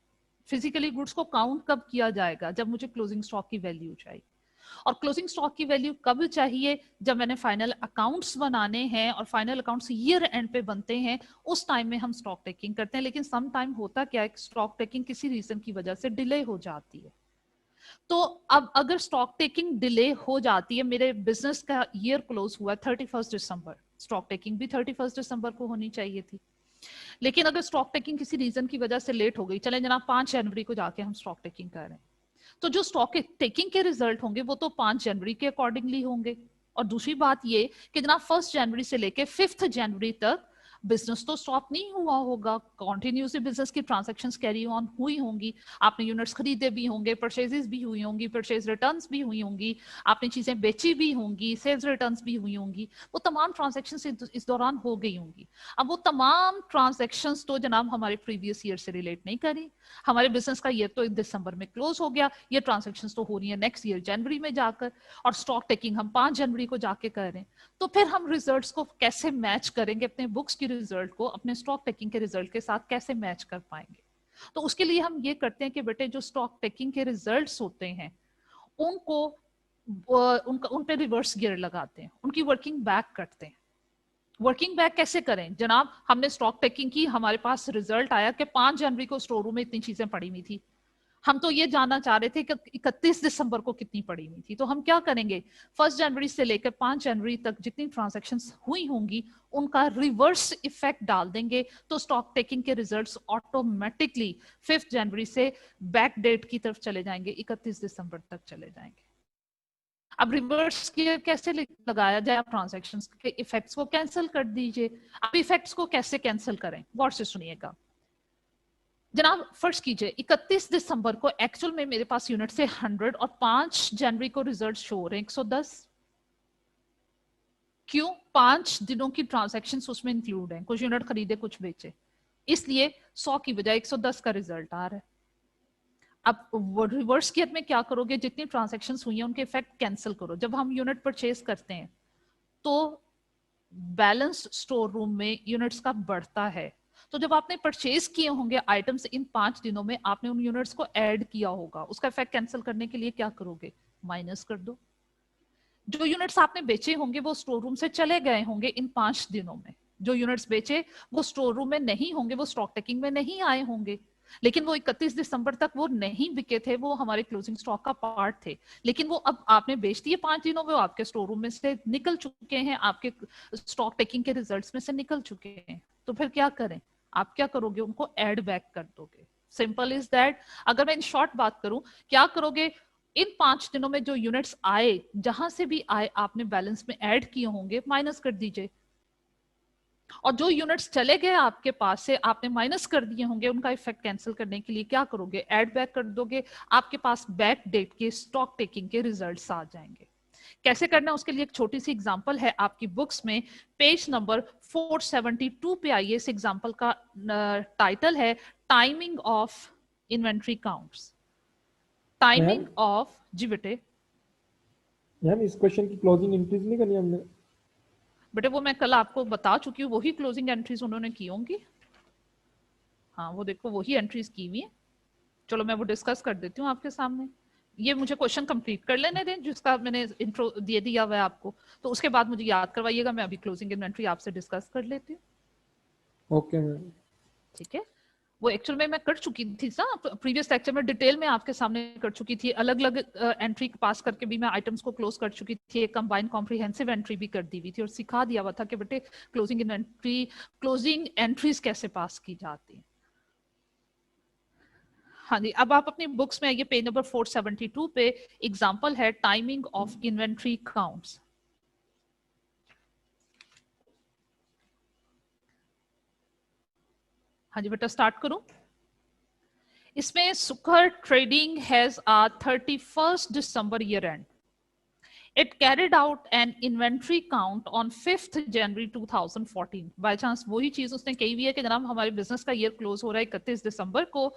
फिजिकली गुड्स को काउंट कब किया जाएगा, जब मुझे क्लोजिंग स्टॉक की वैल्यू चाहिए। और क्लोजिंग स्टॉक की वैल्यू कब चाहिए, जब मैंने फाइनल अकाउंट्स बनाने हैं, और फाइनल अकाउंट्स ईयर एंड पे बनते हैं, उस टाइम में हम स्टॉक टेकिंग करते हैं। लेकिन सम टाइम होता क्या है, स्टॉक टेकिंग किसी रीजन की वजह से डिले हो जाती है। तो अब अगर स्टॉक टेकिंग डिले हो जाती है, मेरे बिजनेस का ईयर क्लोज हुआ 31 दिसंबर, स्टॉक टेकिंग भी 31 दिसंबर को होनी चाहिए थी, लेकिन अगर स्टॉक टेकिंग किसी रीजन की वजह से लेट हो गई, चले जनाब 5 जनवरी को जाके हम स्टॉक टेकिंग कर रहे हैं, तो जो स्टॉक टेकिंग के रिजल्ट होंगे वो तो 5 जनवरी के अकॉर्डिंगली होंगे। और दूसरी बात ये कि जनाब 1 जनवरी से लेके 5 जनवरी तक बिजनेस तो स्टॉप नहीं हुआ होगा, कंटिन्यूसली बिजनेस की ट्रांजैक्शंस कैरी ऑन हुई होंगी, आपने यूनिट्स खरीदे भी होंगे, परचेजेस भी हुई होंगी, परचेज रिटर्न्स भी हुई होंगी, आपने चीजें बेची भी होंगी, सेल्स रिटर्न्स भी हुई होंगी, वो तमाम ट्रांजैक्शंस इस दौरान हो गई होंगी। अब वो तमाम ट्रांजैक्शंस तो जनाब हमारे प्रीवियस ईयर से रिलेट नहीं करी, हमारे बिजनेस का ईयर तो दिसंबर में क्लोज हो गया, ये ट्रांजैक्शंस तो हो रही है नेक्स्ट ईयर जनवरी में जाकर, और स्टॉक टेकिंग हम 5 जनवरी को जाके कर रहे हैं। तो फिर हम रिजल्ट्स को कैसे मैच करेंगे, अपने बुक्स की रिजल्ट को अपने स्टॉक टेकिंग के रिजल्ट के साथ कैसे मैच कर पाएंगे? तो उसके लिए हम ये करते हैं कि बेटे जो स्टॉक टेकिंग के रिजल्ट्स होते हैं उनको उन पे रिवर्स गियर लगाते हैं, उनकी वर्किंग बैक करते हैं। वर्किंग बैक कैसे करें जनाब, हमने स्टॉक टेकिंग की, हमारे पास रिजल्ट आया कि 5 जनवरी को स्टोर रूम में इतनी चीजें पड़ी हुई थी, हम तो ये जानना चाह रहे थे कि 31 दिसंबर को कितनी पड़ी हुई थी। तो हम क्या करेंगे, 1 जनवरी से लेकर 5 जनवरी तक जितनी ट्रांजैक्शंस हुई होंगी उनका रिवर्स इफेक्ट डाल देंगे, तो स्टॉक टेकिंग के रिजल्ट्स ऑटोमेटिकली 5 जनवरी से बैक डेट की तरफ चले जाएंगे, 31 दिसंबर तक चले जाएंगे। अब रिवर्स गियर कैसे लगाया जाए, आप ट्रांजैक्शंस के इफेक्ट्स को कैंसिल कर दीजिए। अब इफेक्ट्स को कैसे कैंसिल करें, गौर से सुनिएगा जनाब। फर्स्ट कीजिए 31 दिसंबर को एक्चुअल में मेरे पास यूनिट से 100 और 5 जनवरी को रिजल्ट शो हो रहे हैं 110। क्यों? 5 दिनों की ट्रांजैक्शंस उसमें इंक्लूड हैं, कुछ यूनिट खरीदे कुछ बेचे, इसलिए 100 की बजाय 110 का रिजल्ट आ रहा है। अब रिवर्स गियर में क्या करोगे, जितनी ट्रांजैक्शंस हुई हैं उनके इफेक्ट कैंसिल करो। जब हम यूनिट परचेज करते हैं तो बैलेंस स्टोर रूम में यूनिट्स का बढ़ता है, तो जब आपने परचेज किए होंगे आइटम्स इन 5 दिनों में, आपने उन यूनिट्स को ऐड किया होगा, उसका इफेक्ट कैंसिल करने के लिए क्या करोगे, माइनस कर दो। जो यूनिट्स आपने बेचे होंगे वो स्टोर रूम से चले गए होंगे इन 5 दिनों में, जो यूनिट्स बेचे वो स्टोर रूम में नहीं होंगे, वो स्टॉक टेकिंग में नहीं आए होंगे, लेकिन वो 31 दिसंबर तक वो नहीं बिके थे, वो हमारे क्लोजिंग स्टॉक का पार्ट थे, लेकिन वो अब आपने बेच दिए 5 दिनों में, वो आपके स्टोर रूम में से निकल चुके हैं, आपके स्टॉक टेकिंग के रिजल्ट्स में से निकल चुके हैं। तो फिर क्या करें, आप क्या करोगे, उनको एड बैक कर दोगे। Simple is that. अगर मैं इन शॉर्ट बात करूं, क्या करोगे, इन 5 दिनों में जो यूनिट्स आए, जहां से भी आए आपने बैलेंस में ऐड किए होंगे, माइनस कर दीजिए, और जो यूनिट्स चले गए आपके पास से, आपने माइनस कर दिए होंगे, उनका इफेक्ट कैंसिल करने के लिए क्या करोगे, ऐड बैक कर दोगे। आपके पास बैक डेट के स्टॉक टेकिंग के रिजल्ट्स आ जाएंगे। कैसे करना है उसके लिए एक छोटी सी एग्जांपल है आपकी बुक्स में, पेज नंबर 472 पे आइए। इस एग्जांपल का टाइटल है timing of inventory counts. Timing of, जी बेटे। मैम इस क्वेश्चन की क्लोजिंग एंट्रीज नहीं करनी हमने? बेटे वो मैं कल आपको बता चुकी हूँ, वही क्लोजिंग एंट्रीज उन्होंने की होंगी। हाँ वो देखो वही एंट्रीज की हुई है। चलो मैं वो डिस्कस कर देती हूँ आपके सामने। ये मुझे क्वेश्चन कंप्लीट कर लेने दें जिसका मैंने इंट्रो दे दिया हुआ है आपको, तो उसके बाद मुझे याद करवाइएगा। मैं अभी क्लोजिंग इन्वेंट्री आपसे डिस्कस कर लेती हूँ। Okay ma'am. ठीक है, वो एक्चुअल में मैं कर चुकी थी ना प्रीवियस लेक्चर में, डिटेल में आपके सामने कर चुकी थी। अलग अलग एंट्री पास करके भी मैं आइटम्स को क्लोज कर चुकी थी। एक कंबाइंड कॉम्प्रिहेंसिव एंट्री भी कर दी हुई थी और सिखा दिया हुआ था कि बेटे क्लोजिंग इन्वेंट्री, क्लोजिंग एंट्रीज कैसे पास की जाती है। हाँ जी, अब आप अपनी बुक्स में आइए, पेज नंबर 472 पे एग्जांपल है टाइमिंग ऑफ इन्वेंट्री काउंट्स। हाँ जी बेटा स्टार्ट करूं। इसमें सुखर trading has a 31st December year end. It carried out an inventory count on 5th January 2014. By chance वही चीज उसने कही हुई है कि जनाब हमारे बिजनेस का ईयर क्लोज हो रहा है 31 दिसंबर को,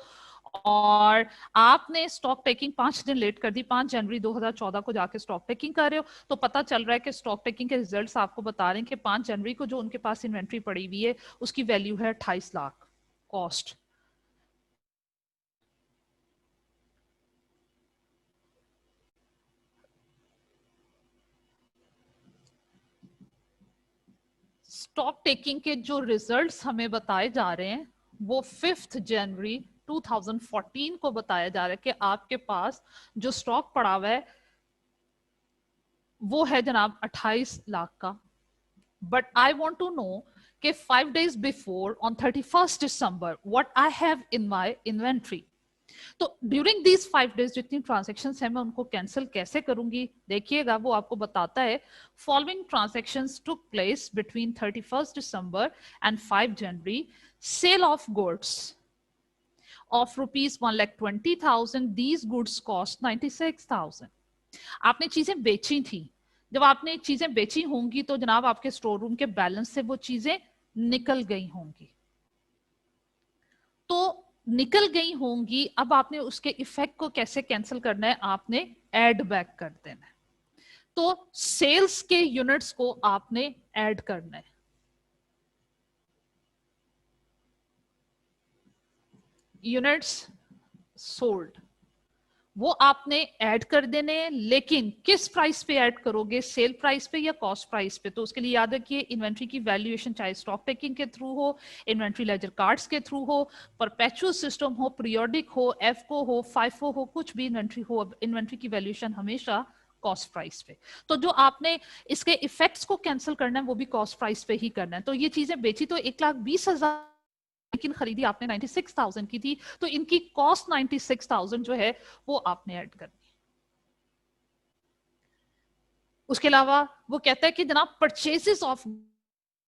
और आपने स्टॉक टेकिंग 5 दिन लेट कर दी, 5 जनवरी 2014 को जाके स्टॉक टेकिंग कर रहे हो। तो पता चल रहा है कि स्टॉक टेकिंग के रिजल्ट्स आपको बता रहे हैं कि 5 जनवरी को जो उनके पास इन्वेंट्री पड़ी हुई है उसकी वैल्यू है 28 लाख कॉस्ट। स्टॉक टेकिंग के जो रिजल्ट्स हमें बताए जा रहे हैं वो 5 जनवरी 2014 को बताया जा रहा है कि आपके पास जो स्टॉक पड़ा हुआ है वो है जनाब 28 लाख का। But I want to know कि 5 days before on 31st December what I have in my inventory. तो ड्यूरिंग दीज 5 days जितनी ट्रांजेक्शन है मैं उनको कैंसिल कैसे करूंगी, देखिएगा वो आपको बताता है। Following transactions took place between 31st December and 5 January. Sale of goods of rupees 1,20,000, these goods cost 96,000. आपने चीजें बेची थी, जब आपने चीजें बेची होंगी तो जनाब आपके स्टोर रूम के बैलेंस से वो चीजें निकल गई होंगी। तो निकल गई होंगी, अब आपने उसके इफेक्ट को कैसे कैंसिल करना है, आपने ऐड बैक कर देना है। तो सेल्स के यूनिट्स को आपने ऐड करना है। यूनिट्स सोल्ड वो आपने ऐड कर देने, लेकिन किस प्राइस पे ऐड करोगे, सेल प्राइस पे या कॉस्ट प्राइस पे। तो उसके लिए याद रखिए इन्वेंट्री की वैल्यूएशन चाहे स्टॉक टेकिंग के थ्रू हो, इन्वेंट्री लेजर कार्ड्स के थ्रू हो, परपेचुअल सिस्टम हो, पीरियोडिक हो, एफको हो, फाइफो हो, कुछ भी इन्वेंट्री हो, इन्वेंट्री की वैल्यूएशन हमेशा कॉस्ट प्राइस पे। तो जो आपने इसके इफेक्ट्स को कैंसिल करना है वो भी कॉस्ट प्राइस पे ही करना है। तो ये चीजें बेची तो 1,20,000 लेकिन खरीदी आपने 96,000 की थी, तो इनकी कॉस्ट 96,000 जो है वो आपने ऐड करनी है। उसके अलावा वो कहता है कि जनाब परचेजेस ऑफ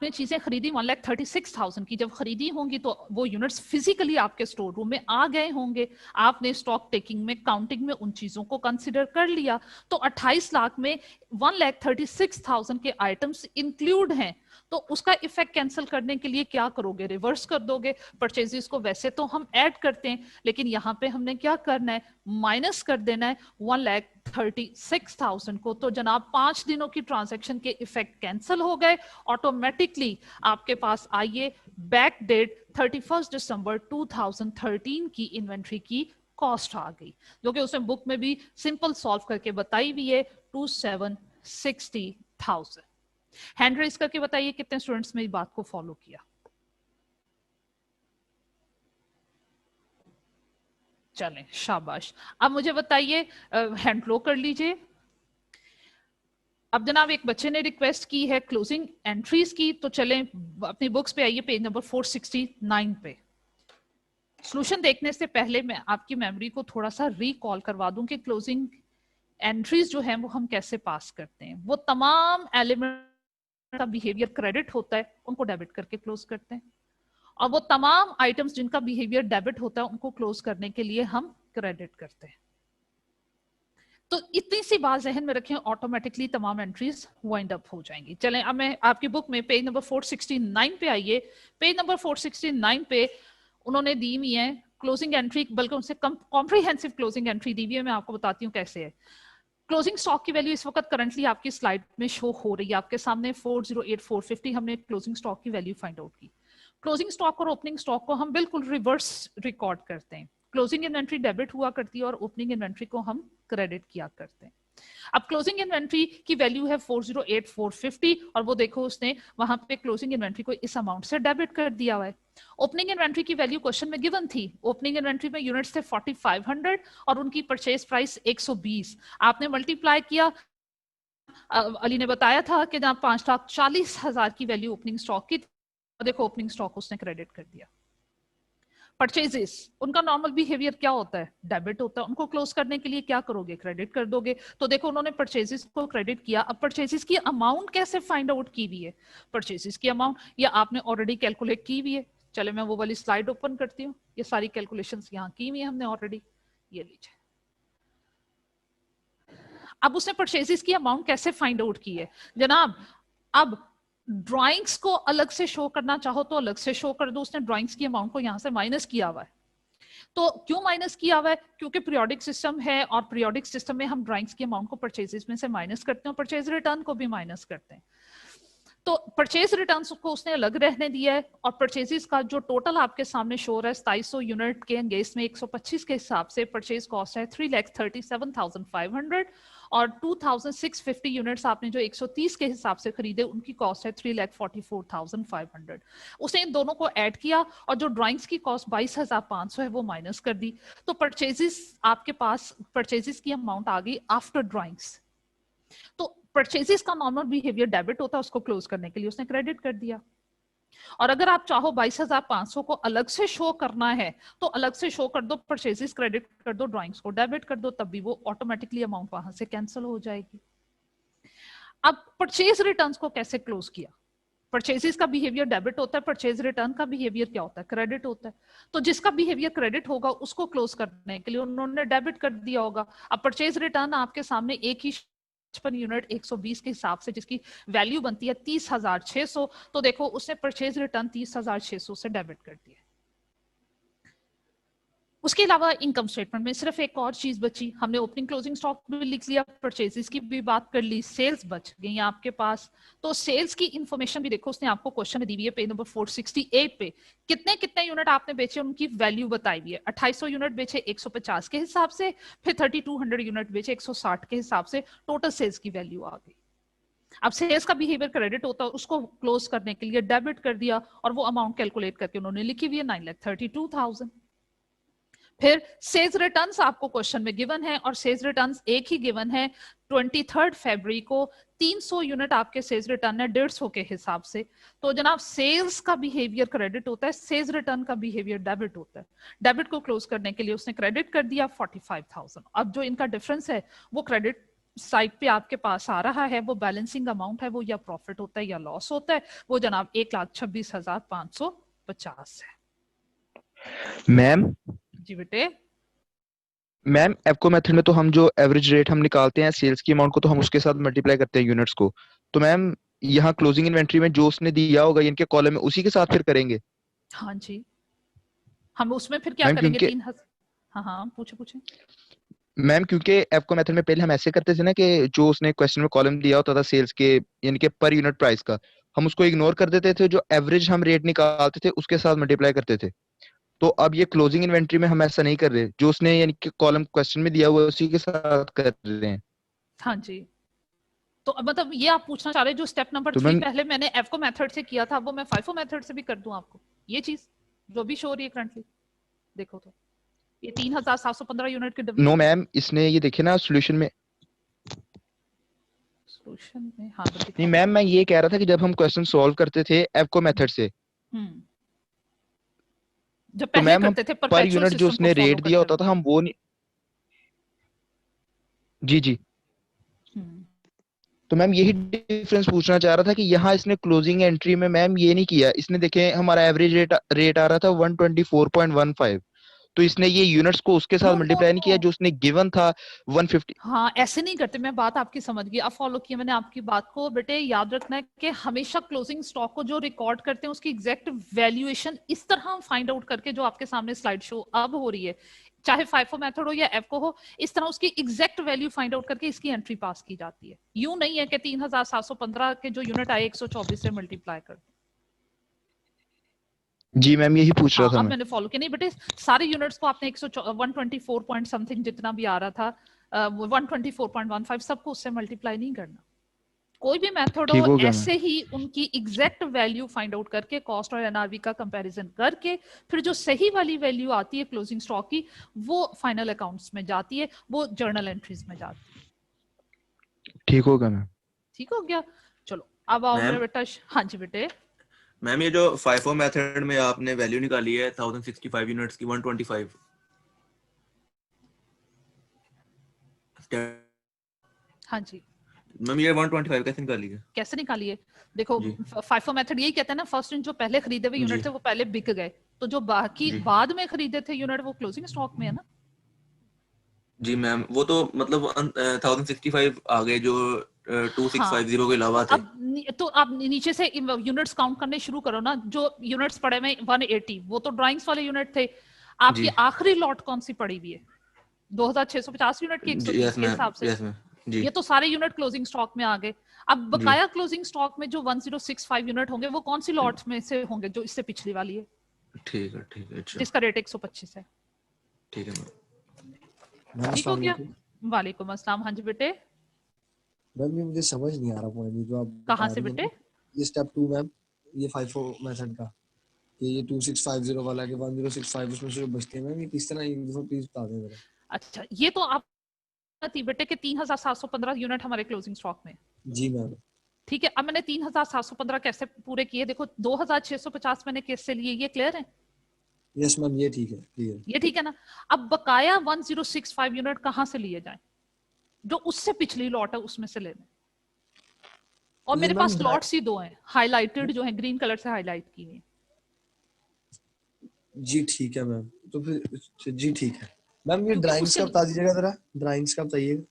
आपने चीजें खरीदी 1,36,000 की, जब खरीदी होंगी तो वो यूनिट्स फिजिकली आपके स्टोर रूम में आ गए होंगे, आपने स्टॉक टेकिंग में काउंटिंग में उन चीजों को कंसिडर कर लिया। तो 28 लाख में 1,36,000 के आइटम्स इंक्लूड हैं, तो उसका इफेक्ट कैंसिल करने के लिए क्या करोगे, रिवर्स कर दोगे। परचेजेस को वैसे तो हम ऐड करते हैं, लेकिन यहाँ पे हमने क्या करना है, माइनस कर देना है 1,36,000 को। तो जनाब 5 दिनों की ट्रांजैक्शन के इफेक्ट कैंसिल हो गए ऑटोमेटिकली। आपके पास आइए बैक डेट 31st December 2013 की इन्वेंट्री की कॉस्ट आ गई, जो कि उसने बुक में भी सिंपल सॉल्व करके बताई हुई है, 2760,000। हैंड रेज करके बताइए कितने स्टूडेंट्स मेरी बात को फॉलो किया। चलें, शाबाश। अब मुझे बताइए, हैंड लो कर लीजिए। अब जनाब एक बच्चे ने रिक्वेस्ट की है क्लोजिंग एंट्रीज की, तो चलें अपनी बुक्स पे आइए, पेज नंबर 469 पे। सॉल्यूशन देखने से पहले मैं आपकी मेमोरी को थोड़ा सा रिकॉल करवा दूं कि क्लोजिंग एंट्रीज जो हैं वो हम कैसे पास करते हैं। वो तमाम एलिमेंट का बिहेवियर क्रेडिट होता है, उनको डेबिट करके क्लोज करते हैं, और वो तमाम आइटम्स जिनका बिहेवियर डेबिट होता है उनको क्लोज करने के लिए हम क्रेडिट करते हैं। तो इतनी सी बात जहन में रखें, ऑटोमेटिकली तमाम एंट्रीज वाइंड अप हो जाएंगी। चलें अब मैं आपकी बुक में पेज नंबर 469 पे आइए। पेज नंबर 469 पे उन्होंने दी हुई है क्लोजिंग एंट्री, बल्कि उनसे कॉम्प्रिहेंसिव क्लोजिंग एंट्री दी हुई है। मैं आपको बताती हूँ कैसे है। क्लोजिंग स्टॉक की वैल्यू इस वक्त करंटली आपकी स्लाइड में शो हो रही है आपके सामने 408,450 हमने क्लोजिंग स्टॉक की वैल्यू फाइंड आउट की। क्लोजिंग स्टॉक और ओपनिंग स्टॉक को हम बिल्कुल रिवर्स रिकॉर्ड करते हैं। क्लोजिंग इन्वेंट्री डेबिट हुआ करती है और ओपनिंग इन्वेंट्री को हम क्रेडिट किया करते हैं। अब क्लोजिंग इन्वेंट्री की वैल्यू है 408,450 और वो देखो उसने वहां पे क्लोजिंग इन्वेंट्री को इस अमाउंट से डेबिट कर दिया हुआ है। ओपनिंग इन्वेंट्री की वैल्यू क्वेश्चन में गिवन थी। ओपनिंग इन्वेंट्री में यूनिट्स थे 4500 और उनकी परचेज प्राइस 120। आपने मल्टीप्लाई किया, अली ने बताया था कि जहां 5,40,000 की वैल्यू ओपनिंग स्टॉक की, देखो ओपनिंग स्टॉक उसने क्रेडिट कर दिया। परचेजेस, उनका नॉर्मल बिहेवियर क्या होता है? डेबिट होता है। उनको क्लोज करने के लिए क्या करोगे? क्रेडिट कर दोगे। तो देखो उन्होंने परचेजेस को क्रेडिट किया। अब परचेजेस की अमाउंट कैसे फाइंड आउट की हुई है? परचेजेस की अमाउंट ये आपने ऑलरेडी कैलकुलेट की हुई है। चले मैं वो वाली स्लाइड ओपन करती हूँ। ये सारी कैलकुलेशंस यहाँ की हुई है हमने ऑलरेडी, ये लीजिए। अब उसने परचेजेस की अमाउंट कैसे फाइंड आउट की है जनाब? अब ड्राइंग्स को अलग से शो करना चाहो तो अलग से शो कर दो। उसने ड्राइंग्स की अमाउंट को यहां से माइनस किया हुआ है। तो क्यों माइनस किया हुआ है? क्योंकि पीरियोडिक सिस्टम है और पीरियोडिक सिस्टम में हम ड्राइंग्स की अमाउंट को परचेजेस में से माइनस करते हैं और परचेज रिटर्न को भी माइनस करते हैं। तो परचेज रिटर्न को उसने अलग रहने दिया है और परचेजेस का जो टोटल आपके सामने शो रहा है 2700 यूनिट के अंगेंस्ट में 125 के हिसाब से परचेज कॉस्ट है 3,37,500 और 2,650 यूनिट्स आपने जो 130 के हिसाब से खरीदे उनकी कॉस्ट है 3,44,500। उसने इन दोनों को ऐड किया और जो ड्राइंग्स की कॉस्ट 22,500 है वो माइनस कर दी। तो परचेजेस आपके पास परचेजेस की अमाउंट आ गई आफ्टर ड्राइंग्स। तो परचेजेस का नॉर्मल बिहेवियर डेबिट होता है, उसको क्लोज करने के लिए उसने क्रेडिट कर दिया। और अगर आप चाहो 22,500 को अलग से शो करना है तो अलग से शो कर दो, परचेजेस क्रेडिट कर दो, ड्राइंग्स को डेबिट कर दो, तब भी वो ऑटोमेटिकली अमाउंट वहां से कैंसिल हो जाएगी। अब परचेज रिटर्न्स को कैसे क्लोज किया? परचेजेस का बिहेवियर डेबिट होता है, परचेज रिटर्न का बिहेवियर क्या होता है? क्रेडिट होता है। तो जिसका बिहेवियर क्रेडिट होगा उसको क्लोज करने के लिए उन्होंने डेबिट कर दिया होगा। अब परचेज रिटर्न आपके सामने एक ही 55 यूनिट 120 के हिसाब से जिसकी वैल्यू बनती है 30,600, तो देखो उसने परचेज रिटर्न 30,600 से डेबिट कर दिया। उसके अलावा इनकम स्टेटमेंट में सिर्फ एक और चीज बची। हमने ओपनिंग क्लोजिंग स्टॉक भी लिख लिया, परचेजेस की भी बात कर ली, सेल्स बच गई आपके पास। तो सेल्स की इंफॉर्मेशन भी देखो उसने आपको क्वेश्चन में दी हुई है पेज नंबर 468 पे। कितने कितने यूनिट आपने बेचे उनकी वैल्यू बताई हुई है। 2800 यूनिट बेचे 150 के हिसाब से, फिर 3200 यूनिट बेचे 160 के हिसाब से, टोटल सेल्स की वैल्यू आ गई। अब सेल्स का बिहेवियर क्रेडिट होता है, उसको क्लोज करने के लिए डेबिट कर दिया और वो अमाउंट कैलकुलेट करके उन्होंने लिखी हुई है 9,32,000। फिर सेल्स रिटर्न्स आपको क्वेश्चन में गिवन है और सेल्स रिटर्न्स एक ही गिवन है 23 फरवरी को 300 यूनिट आपके सेल्स रिटर्न है 150 के हिसाब से। तो जनाब सेल्स का बिहेवियर क्रेडिट होता है, सेल्स रिटर्न का बिहेवियर डेबिट होता है। डेबिट को क्लोज करने के लिए उसने क्रेडिट कर दिया 45,000। अब जो इनका डिफरेंस है वो क्रेडिट साइड पे आपके पास आ रहा है, वो बैलेंसिंग अमाउंट है, वो या प्रॉफिट होता है या लॉस होता है, वो जनाब 1,26,550 है। मैम जी बेटे। मैम एफको मेथड में तो हम जो एवरेज रेट हम निकालते हैं सेल्स की अमाउंट को तो हम उसके साथ मल्टीप्लाई करते हैं यूनिट्स को। तो मैम यहाँ क्लोजिंग इन्वेंट्री में जो उसने दिया होगा इनके कॉलम में उसी के साथ फिर करेंगे? हाँ जी, हम उसमें फिर क्या मैम करेंगे? क्योंकि हाँ पूछे पूछे। मैम क्योंकि एफको मेथड में पहले हम ऐसे करते थे ना कि जो उसने क्वेश्चन में कॉलम दिया होता था सेल्स के यानी कि पर यूनिट प्राइस का, हम उसको इग्नोर कर देते थे, जो एवरेज हम रेट निकालते थे उसके साथ मल्टीप्लाई करते थे। तो अब ये क्लोजिंग इन्वेंट्री में हम ऐसा नहीं कर रहे, जो उसने यानी कि कॉलम क्वेश्चन में दिया हुआ है उसी के साथ कर रहे हैं। हाँ जी, तो अब मतलब ये आप पूछना चाह रहे हैं जो स्टेप नंबर तो 3 मैम पहले मैंने एफको मेथड से किया था वो मैं फाइफो मेथड से भी कर दूं आपको? ये चीज जो भी शो हो रही है करंटली देखो तो ये 3715 यूनिट के नो मैम, इसने ये देखिए ना सॉल्यूशन में, सॉल्यूशन में हाँ नहीं मैम मैं ये कह रहा था कि जब हम क्वेश्चन सॉल्व करते थे एवको मेथड से, जब तो पहले मैम हम करते थे पर perpetual यूनिट जो system उसने को follow रेट दिया करते होता था हम वो नहीं, जी जी, हुए। तो मैम यही डिफरेंस पूछना चाह रहा था कि यहाँ इसने क्लोजिंग एंट्री में मैम ये नहीं किया, इसने देखे हमारा एवरेज रेट आ रहा था 124.15, तो इसने ये यूनिट्स को उसके साथ No, मल्टीप्लाई नहीं किया no. जो उसने गिवन था 150। हाँ ऐसे नहीं करते, मैं बात आपकी समझ गई, अब फॉलो किया मैंने आपकी बात को। बेटे याद रखना है कि हमेशा क्लोजिंग स्टॉक को जो रिकॉर्ड करते हैं उसकी एग्जैक्ट वैल्यूएशन इस तरह हम फाइंड आउट करके, जो आपके सामने स्लाइड शो अब हो रही है, चाहे फाइफो मेथड हो या एफको हो, इस तरह उसकी एग्जैक्ट वैल्यू फाइंड आउट करके इसकी एंट्री पास की जाती है। यूं नहीं है कि 3715 के जो यूनिट आए 124 से मल्टीप्लाई कर। जी मैम यही पूछ रहा हाँ, था अब मैं। मैंने फॉलो किया। नहीं बेटे सारे यूनिट्स को आपने 124 पॉइंट समथिंग जितना भी आ रहा था 124.15 सबको उससे मल्टीप्लाई नहीं करना। कोई भी मेथड ठीक हो हो गया ऐसे ही उनकी एग्जैक्ट वैल्यू फाइंड आउट करके कॉस्ट और एनआरवी का कंपैरिजन करके फिर जो सही वाली वैल्यू आती है क्लोजिंग स्टॉक की वो फाइनल अकाउंट्स में जाती है, वो जर्नल एंट्रीज में जाती है। ठीक हो गया मैम। ठीक हो गया। चलो अब आओ मेरे बेटा। हाँ जी बेटे। मैम ये जो फाइफो मेथड में आपने वैल्यू निकाली है 1065 यूनिट्स की 125, हाँ जी मैम ये 125 कैसे निकाली है? कैसे निकाली है? देखो फाइफो मेथड यही कहता है ना, फर्स्ट जो पहले खरीदे हुए यूनिट थे वो पहले बिक गए, तो जो बाकी बाद में खरीदे थे यूनिट वो क्लोजिंग स्टॉक में है ना। जी मैम वो तो मतलब 1065 आ गए जो 2650 के अलावा थे। अब तो आप नीचे से यूनिट्स काउंट करने शुरू करो ना। जो यूनिट्स पड़े हुए 180 वो तो ड्राइंग्स वाले यूनिट थे। आपकी आखिरी लॉट कौन सी पड़ी हुई है? 2650 यूनिट की 130 के हिसाब से। जी। ये तो सारे यूनिट क्लोजिंग स्टॉक में आ गए। अब बकाया क्लोजिंग स्टॉक में जो 1065 यूनिट होंगे वो कौन सी लॉट में से होंगे? जो इससे पिछली वाली है। ठीक है ठीक है। अच्छा जिसका रेट 125 है। ठीक है मैम। ठीक हो गया। वालेकुम अस्सलाम। हाँ जी बेटे। मैम ये मुझे समझ नहीं आ रहा पॉइंट जो आप कहाँ से बेटे? ये स्टेप 2 मैम, ये FIFO मेथड का ये 2650 वाला के 1065 उसमें से जो बचते हैं मैम, ये किस तरह एक दफा प्लीज बता दें जरा। अच्छा ये तो आप थी बेटे के 3715 यूनिट हमारे क्लोजिंग स्टॉक में। जी मैम। ठीक है। अब मैंने 3715 कैसे पूरे किए? देखो 2650 मैंने कैसे लिए, ये क्लियर है? यस मैम ये ठीक है, क्लियर। ये ठीक है ना। अब बकाया 1065 यूनिट कहाँ से लिए जाए? जो उससे पिछली लॉट है उसमें से लेने। और मेरे पास लॉट्स ही दो हैं, हाईलाइटेड जो है ग्रीन कलर से हाईलाइट की हुई। जी ठीक है मैम। तो फिर जी ठीक है मैम। ये ड्राइंग्स का बता दीजिएगा जरा, ड्राइंग्स का बताइएगा।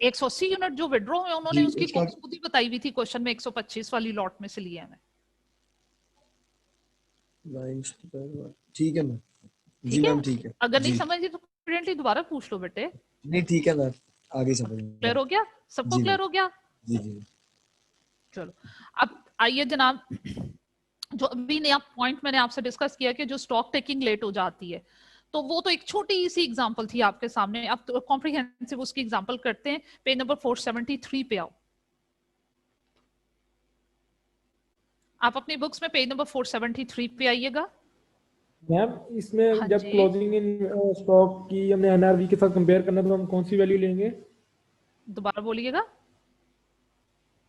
180 यूनिट जो विड्रॉ हुए उन्होंने उसकी कॉस्ट खुद ही बताई हुई थी क्वेश्चन में, 125 वाली लॉट में से लिया है। ठीक है मैम। जी मैम ठीक है। अगर नहीं समझी तो कॉन्फिडेंटली दोबारा पूछ लो बेटे। नहीं ठीक है मैम, आगे समझ क्लियर हो गया? सबको क्लियर हो गया? जी जी। चलो अब आइए जनाब, जो अभी नया पॉइंट मैंने आपसे डिस्कस किया कि जो स्टॉक टेकिंग लेट हो जाती है, तो वो तो एक छोटी सी एग्जांपल थी आपके सामने। अब तो कॉम्प्रिहेंसिव उसकी एग्जांपल करते हैं। पेज नंबर 473 पे आओ। आप अपनी बुक्स में पेज नंबर 473 पे आइएगा। मैम इसमें जब क्लोजिंग इन स्टॉक की हमने एनआरवी के साथ कंपेयर करना तो हम कौन सी वैल्यू लेंगे? दोबारा बोलिएगा।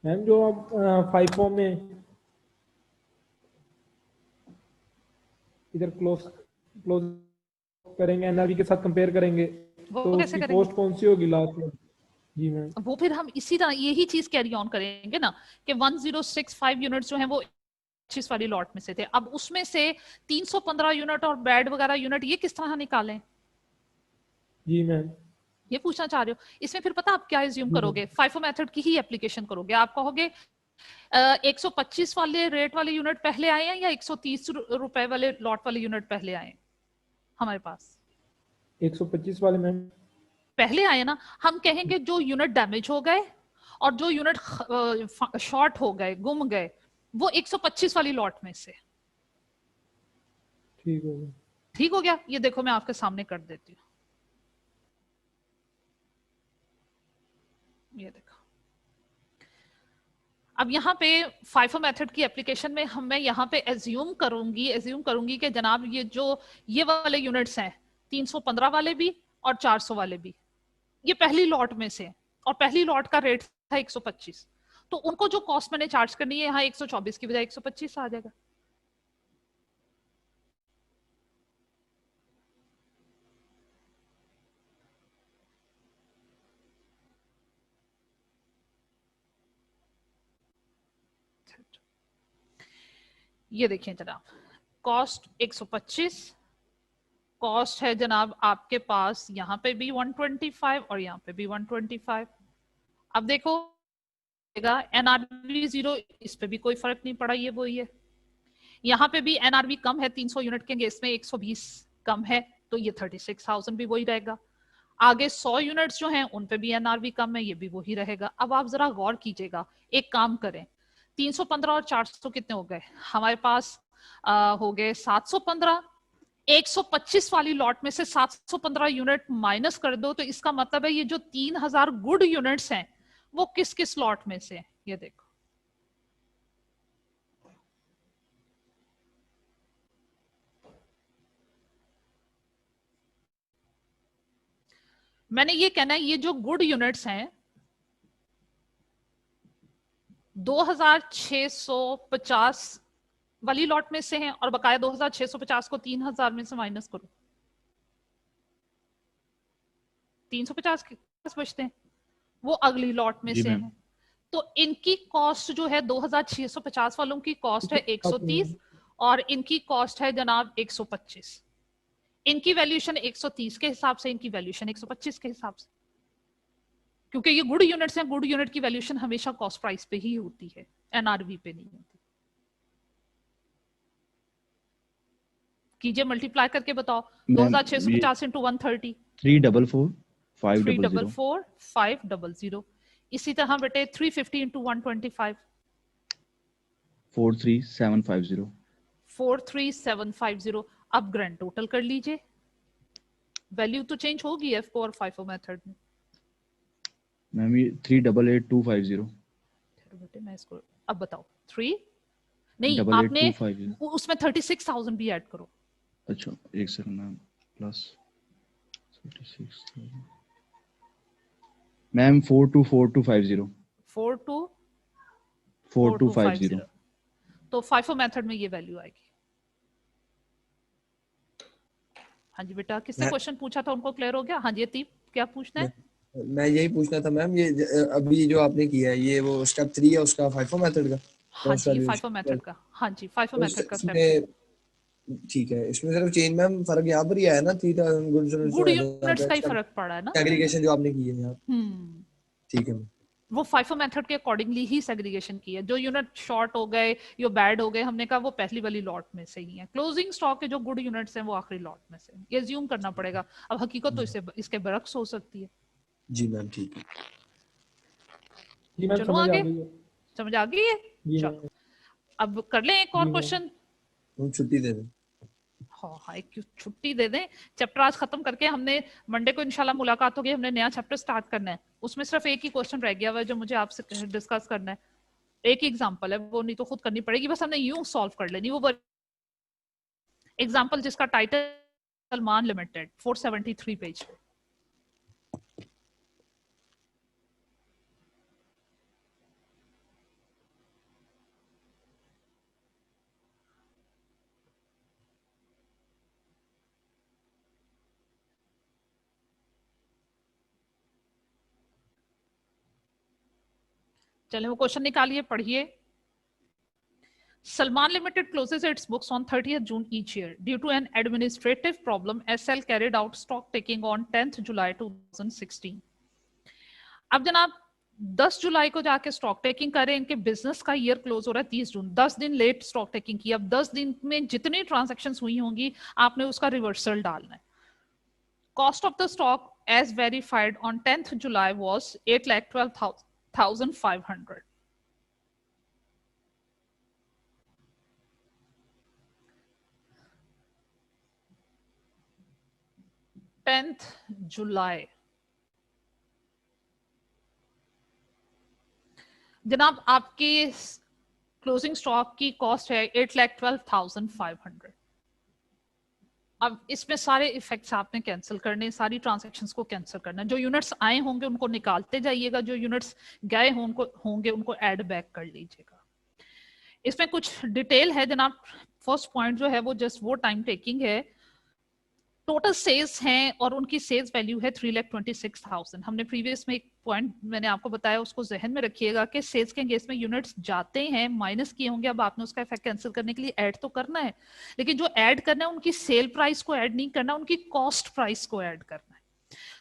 मैम जो आप FIFO में इधर क्लोज करेंगे, एनआरवी के साथ कंपेयर करेंगे, वो तो कैसे उसकी करेंगे? कॉस्ट कौन सी होगी लास्ट में? जी मैम। वो फिर हम इसी तरह यही चीज कैरी ऑन करेंगे ना कि 1065 यूनिट्स जो हैं वो 25 वाली लॉट में से थे। अब उसमें से 315 यूनिट और बेड वगैरह यूनिट ये किस तरह निकालें? जी मैम। ये पूछना चाह रहे हो? इसमें फिर पता आप क्या एज्यूम करोगे? फाइफो मेथड की ही एप्लीकेशन करोगे। आप कहोगे 125 वाले रेट वाले यूनिट पहले आए हैं या 130 रुपए वाले लॉट वाले यूनिट पहले आए? हमारे पास 125 वाले मैम पहले आए ना। हम कहेंगे जो यूनिट डैमेज हो गए और जो यूनिट शॉर्ट हो गए, गुम गए, वो 125 वाली लॉट में से। ठीक हो गया। ठीक हो गया। ये देखो मैं आपके सामने कर देती हूँ। ये देखो। अब यहाँ पे फाइफो मेथड की एप्लीकेशन में मैं यहाँ पे एज्यूम करूंगी कि जनाब ये जो ये वाले यूनिट्स हैं 315 वाले भी और 400 वाले भी, ये पहली लॉट में से, और पहली लॉट का रेट था 125, तो उनको जो कॉस्ट मैंने चार्ज करनी है यहाँ 124 की बजाय 125 आ जाएगा। ये देखिए जनाब, कॉस्ट 125, कॉस्ट है जनाब आपके पास यहाँ पे भी 125 और यहाँ पे भी 125। अब देखो एनआरवी 0, इस पे भी कोई फर्क नहीं पड़ा, ये वही है। यहाँ पे भी एनआरवी कम है 300 यूनिट के, इसमें 120 कम है, तो ये 36,000 भी वही रहेगा। आगे 100 यूनिट्स जो हैं उन पे भी एनआरवी कम है, ये भी वही रहेगा। अब आप जरा गौर कीजिएगा, एक काम करें, 315 और 400 कितने हो गए हमारे पास, हो गए 715। 125 वाली लॉट में से 715 यूनिट माइनस कर दो, तो इसका मतलब है ये जो 3000 गुड यूनिट्स हैं वो किस किस लॉट में से, ये देखो। मैंने ये कहना है ये जो गुड यूनिट्स हैं 2650 वाली लॉट में से हैं, और बकाया 2650 को 3000 में से माइनस करो, 350 के पास बचते हैं, वो अगली लॉट में से हैं। तो इनकी कॉस्ट जो है 2650 वालों की कॉस्ट है 130 और इनकी कॉस्ट है जनाब 125। इनकी वैल्यूएशन 130 के हिसाब से, इनकी वैल्यूएशन 125 के हिसाब से, क्योंकि ये गुड यूनिट्स हैं। गुड यूनिट की वैल्यूएशन हमेशा कॉस्ट प्राइस पे ही होती है, एनआरवी पे नहीं होती। कीजिए मल्टीप्लाई करके बताओ, 2650 इंटू 130, 344 500। इसी तरह बेटे 350 इंटू 125, 43750। 43750। अब ग्रैंड टोटल कर लीजिए, वैल्यू तो चेंज होगी F4 और FIFO मेथड में। मैम ये 388250। बेटे मैं इसको अब बताओ, 3 नहीं, आपने उसमें 36,000 भी ऐड करो। अच्छा एक सेकंड मैम, प्लस 36,000 मैम 424250। 424250। तो FIFO मेथड में ये वैल्यू आएगी। हाँ जी बेटा, किसने क्वेश्चन पूछा था उनको क्लियर हो गया? हाँ जी अतीब, क्या पूछना है? मैं यही पूछना था मैम, ये अभी जो आपने किया है ये वो स्टेप 3 है उसका FIFO मेथड का? हाँ जी FIFO मेथड का, हाँ जी FIFO मेथड का स्टेप। ठीक है, इसमें सिर्फ चेंज मैम फर्क यहाँ पर ही आया ना, 3000 गुड यूनिट्स का ही फर्क पड़ा है ना, सेग्रीगेशन जो आपने की है यहाँ। ठीक है, वो FIFO मेथड के अकॉर्डिंगली ही सेग्रीगेशन की है। जो यूनिट शॉर्ट हो गए, जो बैड हो गए, हमने कहा वो पहली वाली लॉट में से ही है। क्लोजिंग स्टॉक के जो गुड यूनिट्स हैं वो आखिरी लॉट में से, ये अज्यूम करना पड़ेगा। अब हकीकत तो इसके बरक्स हो सकती है। जी मैम ठीक है। चलो आगे, समझ आ गई है? चलो अब कर लें एक और क्वेश्चन। छुट्टी दे दें। हाँ एक छुट्टी दे दें, चैप्टर आज खत्म करके हमने मंडे को इंशाल्लाह मुलाकात होगी, हमने नया चैप्टर स्टार्ट करना है। उसमें सिर्फ एक ही क्वेश्चन रह गया हुआ है जो मुझे आपसे डिस्कस करना है। एक ही एग्जांपल है, वो नहीं तो खुद करनी पड़ेगी, बस हमने यूं सॉल्व कर लेनी। वो एग्जांपल जिसका टाइटल सलमान लिमिटेड, 473 पेज। चलिए वो क्वेश्चन निकालिए, पढ़िए। Salman Limited closes its books on 30th June each year. Due to an administrative problem, SL carried out stock taking on 10th July 2016. अब जनाब 10 जुलाई को जाके स्टॉक टेकिंग करें, इनके बिजनेस का ईयर क्लोज हो रहा है 30 जून, 10 दिन लेट स्टॉक टेकिंग की। अब 10 दिन में जितनी ट्रांजैक्शंस हुई होंगी आपने उसका रिवर्सल डालना है। Cost of the stock as verified on 10th July was 8,12,500. 10th July जनाब आपकी क्लोजिंग स्टॉक की कॉस्ट है 8,12,500। अब इसमें सारे इफेक्ट्स आपने कैंसिल करने, सारी ट्रांजैक्शंस को कैंसिल करना, जो यूनिट्स आए होंगे उनको निकालते जाइएगा, जो यूनिट्स गए होंगे उनको ऐड बैक कर लीजिएगा। इसमें कुछ डिटेल है जनाब। फर्स्ट पॉइंट जो है वो जस्ट वो टाइम टेकिंग है। टोटल सेल्स हैं और उनकी सेल्स वैल्यू है 3,26,000। हमने प्रीवियस में एक पॉइंट मैंने आपको बताया, उसको जहन में रखिएगा कि सेल्स के केस में यूनिट्स जाते हैं, माइनस किए होंगे, अब आपने उसका इफेक्ट कैंसिल करने के लिए ऐड तो करना है, लेकिन जो ऐड करना है उनकी सेल प्राइस को ऐड नहीं करना, उनकी कॉस्ट प्राइस को ऐड करना है।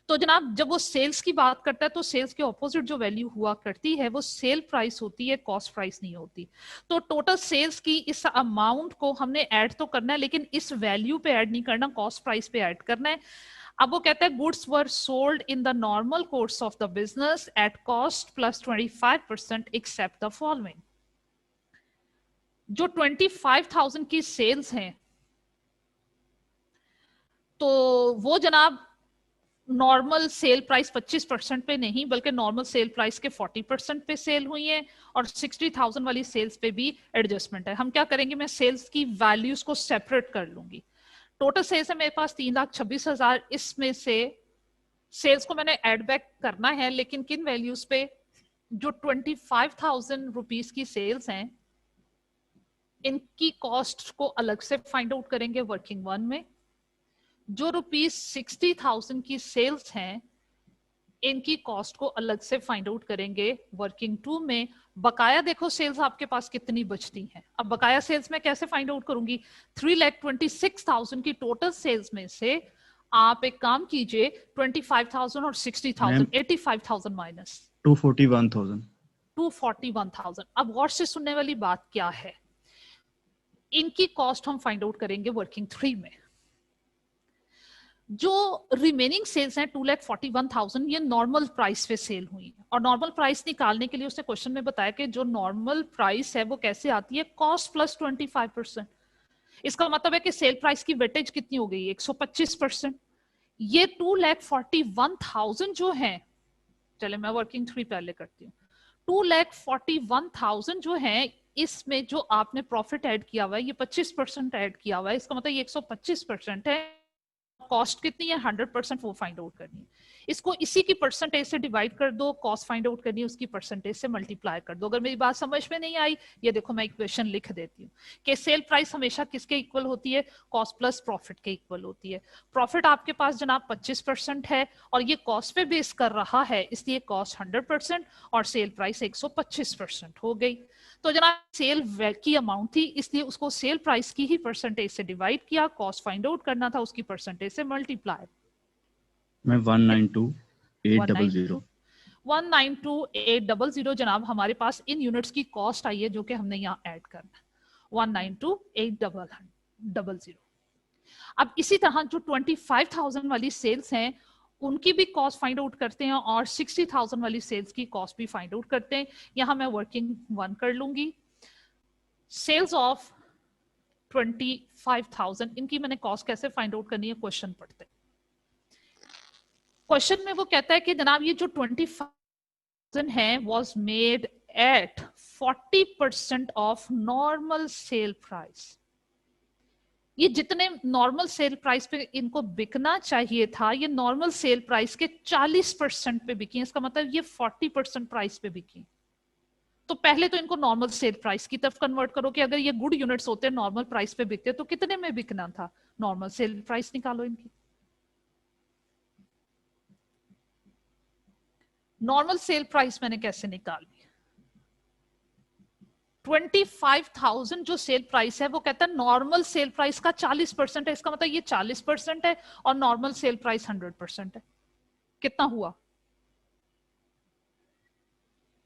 तो जनाब जब वो सेल्स की बात करता है तो सेल्स के ऑपोजिट जो वैल्यू हुआ करती है वो सेल प्राइस होती है, कॉस्ट प्राइस नहीं होती। तो टोटल सेल्स की इस अमाउंट को हमने ऐड तो करना है, लेकिन इस वैल्यू पे ऐड नहीं करना, कॉस्ट प्राइस पे ऐड करना है। अब वो कहता है goods were sold in the normal course of the business at cost plus 25% except the following. जो 25,000 की सेल्स हैं तो वो जनाब नॉर्मल सेल प्राइस 25% पे नहीं बल्कि नॉर्मल सेल प्राइस के 40% पे सेल हुई है, और 60,000 वाली सेल्स पे भी एडजस्टमेंट है। हम क्या करेंगे, मैं सेल्स की वैल्यूज को सेपरेट कर लूंगी। टोटल सेल्स है मेरे पास 3,26,000, इसमें से सेल्स को मैंने एड बैक करना है, लेकिन किन वैल्यूज पे? जो 25,000 रुपीज की सेल्स हैं इनकी कॉस्ट को अलग से फाइंड आउट करेंगे वर्किंग 1 में। जो रुपीज 60,000 की सेल्स हैं इनकी कॉस्ट को अलग से फाइंड आउट करेंगे वर्किंग 2 में। बकाया देखो सेल्स आपके पास कितनी बचती हैं। अब बकाया सेल्स में कैसे फाइंड आउट करूंगी? 3,26,000 की टोटल सेल्स में से आप एक काम कीजिए, 25,000 और 60,000, 85,000 माइनस 241,000। अब गौर से सुनने वाली बात क्या है, इनकी कॉस्ट हम फाइंड आउट करेंगे वर्किंग 3 में। जो रिमेनिंग सेल्स हैं 2,41,000 ये नॉर्मल प्राइस पे सेल हुई है, और नॉर्मल प्राइस निकालने के लिए उसने क्वेश्चन में बताया कि जो नॉर्मल प्राइस है वो कैसे आती है, कॉस्ट प्लस 25%। इसका मतलब है कि सेल प्राइस की वेटेज कितनी हो गई, 125%। ये 2,41,000 जो है, चले मैं वर्किंग 3 पहले करती हूँ, 2,41,000 जो है इसमें जो आपने प्रॉफिट ऐड किया हुआ है ये 25% ऐड किया हुआ है, इसका मतलब ये 125% है। कॉस्ट कितनी है, 100%, वो फाइंड आउट करनी है। इसको इसी की परसेंटेज से डिवाइड कर दो, कॉस्ट फाइंड आउट करनी है उसकी परसेंटेज से मल्टीप्लाई कर दो। अगर मेरी बात समझ में नहीं आई, ये देखो मैं इक्वेशन लिख देती हूँ कि सेल प्राइस हमेशा किसके इक्वल होती है, कॉस्ट प्लस प्रॉफिट के इक्वल होती है। प्रॉफिट आपके पास जनाब 25% है और ये कॉस्ट पे बेस कर रहा है, इसलिए कॉस्ट 100% और सेल प्राइस 125% हो गई। तो जनाब सेल की अमाउंट थी इसलिए उसको सेल प्राइस की ही परसेंटेज से डिवाइड किया, कॉस्ट फाइंड आउट करना था उसकी परसेंटेज से मल्टीप्लाई। मैं 192,800 192,800 जनाब हमारे पास इन यूनिट्स की कॉस्ट आई है जो कि हमने यहाँ ऐड करना है, 192,800। अब इसी तरह जो 25,000 वाली सेल्स हैं उनकी भी कॉस्ट फाइंड आउट करते हैं और 60,000 वाली सेल्स की कॉस्ट भी फाइंड आउट करते हैं। यहां मैं वर्किंग 1 कर लूंगी। सेल्स ऑफ 25,000 इनकी मैंने कॉस्ट कैसे फाइंड आउट करनी है, क्वेश्चन पढ़ते हैं। क्वेश्चन में वो कहता है कि जनाब ये जो 25,000 है was made eight 40% of normal sale price. ये जितने नॉर्मल सेल प्राइस पे इनको बिकना चाहिए था ये नॉर्मल सेल प्राइस के 40% पे बिकी, इसका मतलब ये 40% प्राइस पे बिकी। तो पहले तो इनको नॉर्मल सेल प्राइस की तरफ कन्वर्ट करो कि अगर ये गुड यूनिट्स होते नॉर्मल प्राइस पे बिकते तो कितने में बिकना था, नॉर्मल सेल प्राइस निकालो इनकी। नॉर्मल सेल प्राइस मैंने कैसे निकाली, 25,000 जो सेल प्राइस है वो कहता है नॉर्मल सेल प्राइस का 40% है, इसका मतलब ये 40% है और नॉर्मल सेल प्राइस 100% है। कितना हुआ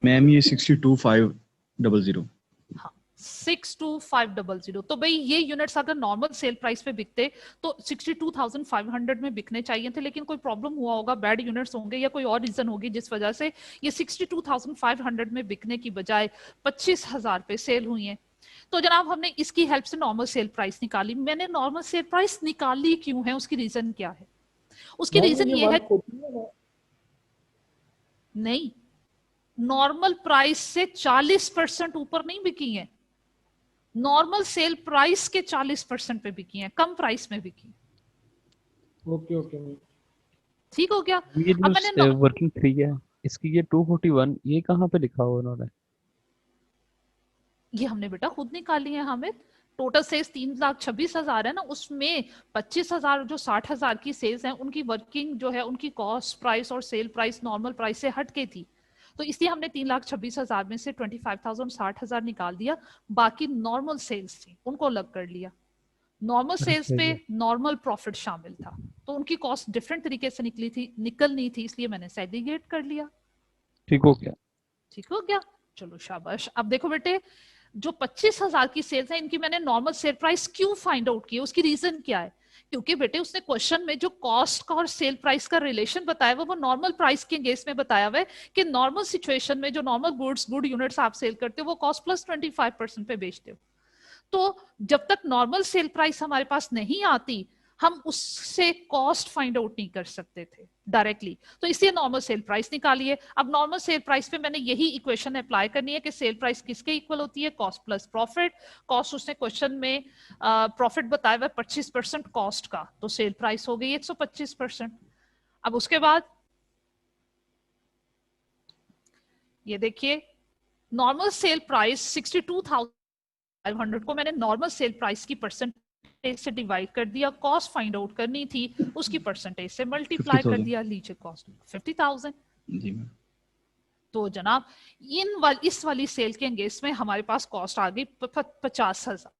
मैम? ये 62,500। हाँ 62,500। तो भाई ये यूनिट्स अगर नॉर्मल सेल प्राइस पे बिकते तो 62,500 में बिकने चाहिए थे, लेकिन कोई प्रॉब्लम हुआ होगा, बैड यूनिट्स होंगे या कोई और रीजन होगी जिस वजह से ये 62,500 में बिकने की बजाय 25,000 पे सेल हुई है। तो जनाब हमने इसकी हेल्प से नॉर्मल सेल प्राइस निकाली। मैंने नॉर्मल सेल प्राइस निकाली क्यों है, उसकी रीजन क्या है? उसकी रीजन ये है, नहीं नॉर्मल प्राइस से 40% ऊपर नहीं बिकी है, नॉर्मल सेल प्राइस के 40% पे बिकी हैं, कम प्राइस में बिकी। Okay okay ma'am. ठीक हो गया। ये अब मैंने जो वर्किंग 3 है, इसकी ये 241 ये कहाँ पे लिखा हुआ उन्होंने? ये हमने बेटा खुद निकाली है हामिद। टोटल सेल्स 3,26,000 है ना, उसमें 25,000 जो 60,000 की सेल्स हैं उनकी वर्किंग जो है उनकी कॉस्ट प्राइस और सेल प्राइस नॉर्मल प्राइस से हट के थी, तो इसलिए हमने 3,26,000 में से 25,000 60,000 निकाल दिया, बाकी नॉर्मल सेल्स थी उनको अलग कर लिया। नॉर्मल सेल्स अच्छा पे जी। नॉर्मल प्रॉफिट शामिल था, तो उनकी कॉस्ट डिफरेंट तरीके से निकलनी थी, इसलिए मैंने सेग्रीगेट कर लिया। ठीक हो गया। ठीक हो गया, चलो शाबाश। अब देखो बेटे, जो 25,000 की सेल्स है इनकी मैंने नॉर्मल सेल प्राइस क्यों फाइंड आउट की, उसकी रीजन क्या है? क्योंकि बेटे उसने क्वेश्चन में जो कॉस्ट का और सेल प्राइस का रिलेशन बताया हुआ वो नॉर्मल प्राइस के अगेंस्ट में बताया हुआ है कि नॉर्मल सिचुएशन में जो नॉर्मल गुड यूनिट्स आप सेल करते हो वो कॉस्ट प्लस 25% पे बेचते हो। तो जब तक नॉर्मल सेल प्राइस हमारे पास नहीं आती हम उससे कॉस्ट फाइंड आउट नहीं कर सकते थे डायरेक्टली, तो इसलिए नॉर्मल सेल प्राइस निकालिए। अब नॉर्मल सेल प्राइस पे मैंने यही इक्वेशन अप्लाई करनी है कि सेल प्राइस किसके इक्वल होती है, कॉस्ट प्लस प्रॉफिट। कॉस्ट उसने क्वेश्चन में प्रॉफिट बताया हुआ 25% कॉस्ट का, तो सेल प्राइस हो गई 125%। अब उसके बाद ये देखिए, नॉर्मल सेल प्राइस 62,500 को मैंने नॉर्मल सेल प्राइस की परसेंटेज से डिवाइड कर दिया, कॉस्ट फाइंड आउट करनी थी उसकी परसेंटेज से मल्टीप्लाई कर 50,000 दिया, लीजिए कॉस्ट 50,000। जी मैम। तो जनाब इस वाली सेल के अंगेंस्ट में हमारे पास कॉस्ट आ गई 50,000।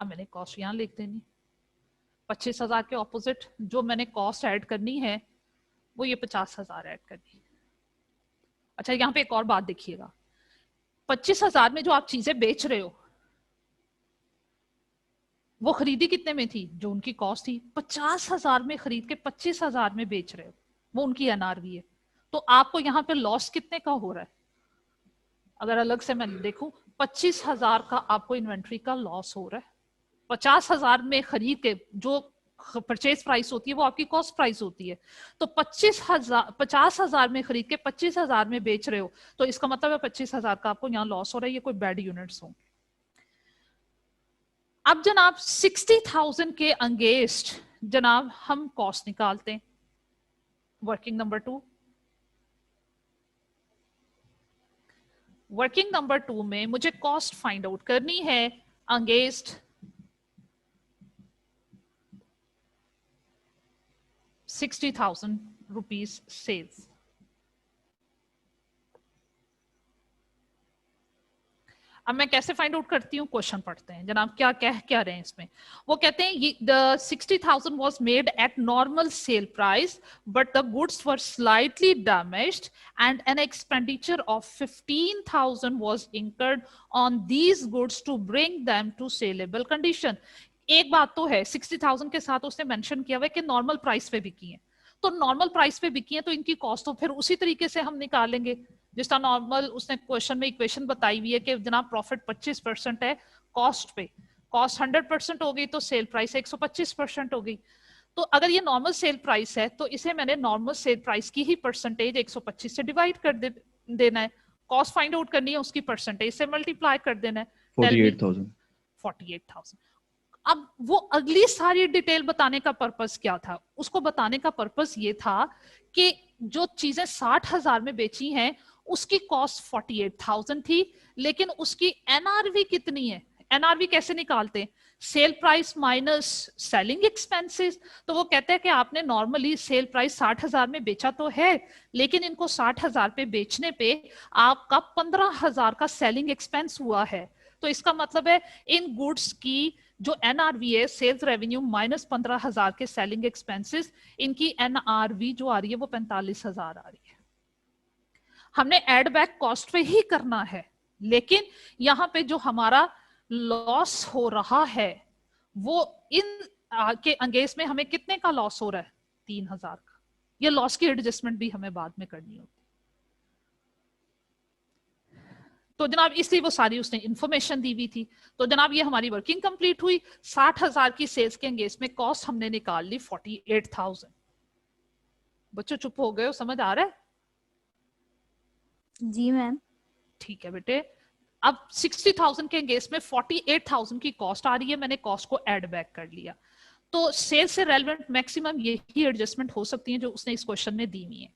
अब मैंने कॉस्ट यहां लिख देनी, 25,000 के ऑपोजिट जो मैंने कॉस्ट ऐड करनी है वो ये 50,000 ऐड करनी है। अच्छा यहाँ पे एक और बात देखिएगा, 25,000 में जो आप चीजें बेच रहे हो वो खरीदी कितने में थी, जो उनकी कॉस्ट थी 50,000 में खरीद के 25,000 में बेच रहे हो, वो उनकी एनआरवी है। तो आपको यहाँ पे लॉस कितने का हो रहा है? अगर अलग से मैं देखूं, 25,000 का आपको इन्वेंट्री का लॉस हो रहा है। 50,000 में खरीद के जो परचेज प्राइस होती है वो आपकी कॉस्ट प्राइस होती है, तो 50,000 में खरीद के 25,000 में बेच रहे हो, तो इसका मतलब है 25,000 का आपको यहाँ लॉस हो रहा है, ये कोई बैड यूनिट्स होंगे। अब जनाब 60,000 के अंगेंस्ट जनाब हम कॉस्ट निकालते हैं। वर्किंग नंबर 2, वर्किंग नंबर 2 में मुझे कॉस्ट फाइंड आउट करनी है अंगेंस्ट 60,000 रुपीज सेल्स। अब मैं कैसे फाइंड आउट करती हूँ, क्वेश्चन पढ़ते हैं जनाब, क्या कह क्या रहे हैं इसमें। वो कहते हैं ये the 60,000 was made at normal sale price but the goods were slightly damaged and an expenditure of 15,000 was incurred on these goods to bring them to saleable condition. एक बात तो है 60,000 के साथ उसने मेंशन किया हुआ है कि नॉर्मल प्राइस पे बिकी है, तो नॉर्मल प्राइस पे बिकी है तो इनकी कॉस्ट तो फिर उसी तरीके से हम निकालेंगे जिस तरह नॉर्मल उसने क्वेश्चन में इक्वेशन बताई हुई है कि जनाब प्रॉफिट 25% है कॉस्ट पे, कॉस्ट 100% हो गई तो सेल प्राइस 125% हो गई। तो अगर ये नॉर्मल सेल प्राइस है तो इसे मैंने नॉर्मल सेल प्राइस की ही परसेंटेज 125 से डिवाइड कर देना है, कॉस्ट फाइंड आउट करनी है उसकी परसेंटेज से मल्टीप्लाई कर देना है। 48,000। अब वो अगली सारी डिटेल बताने का पर्पस क्या था, उसको बताने का पर्पस ये था कि जो चीजें 60,000 में बेची हैं उसकी कॉस्ट 48,000 थी, लेकिन उसकी एनआरवी कितनी है। एनआरवी कैसे निकालते हैं, sale price minus selling expenses. तो वो कहते हैं कि आपने नॉर्मली सेल प्राइस 60,000 में बेचा तो है, लेकिन इनको 60,000 पे बेचने पे आपका 15,000 का सेलिंग एक्सपेंस हुआ है, तो इसका मतलब है इन गुड्स की जो एनआरवी है सेल्स रेवेन्यू माइनस 15,000 के सेलिंग एक्सपेंसेस, इनकी एनआरवी जो आ रही है वो 45,000 आ रही है। हमने एड बैक कॉस्ट पे ही करना है, लेकिन यहाँ पे जो हमारा लॉस हो रहा है वो इन के अंगेंस्ट में हमें कितने का लॉस हो रहा है, 3,000 का। ये लॉस की एडजस्टमेंट भी हमें बाद में करनी होती। तो जनाब इसलिए वो सारी उसने इंफॉर्मेशन दी हुई थी। तो जनाब ये हमारी वर्किंग कंप्लीट हुई, 60,000 की सेल्स के अंगेंस्ट में कॉस्ट हमने निकाल ली 48,000। बच्चों चुप हो गए हो, समझ आ रहा है? जी मैम। ठीक है बेटे, अब 60,000 के अंगेंस्ट में 48,000 की कॉस्ट आ रही है, मैंने कॉस्ट को ऐड बैक कर लिया। तो सेल से रेलेवेंट मैक्सिमम यही एडजस्टमेंट हो सकती है जो उसने इस क्वेश्चन में दी हुई है।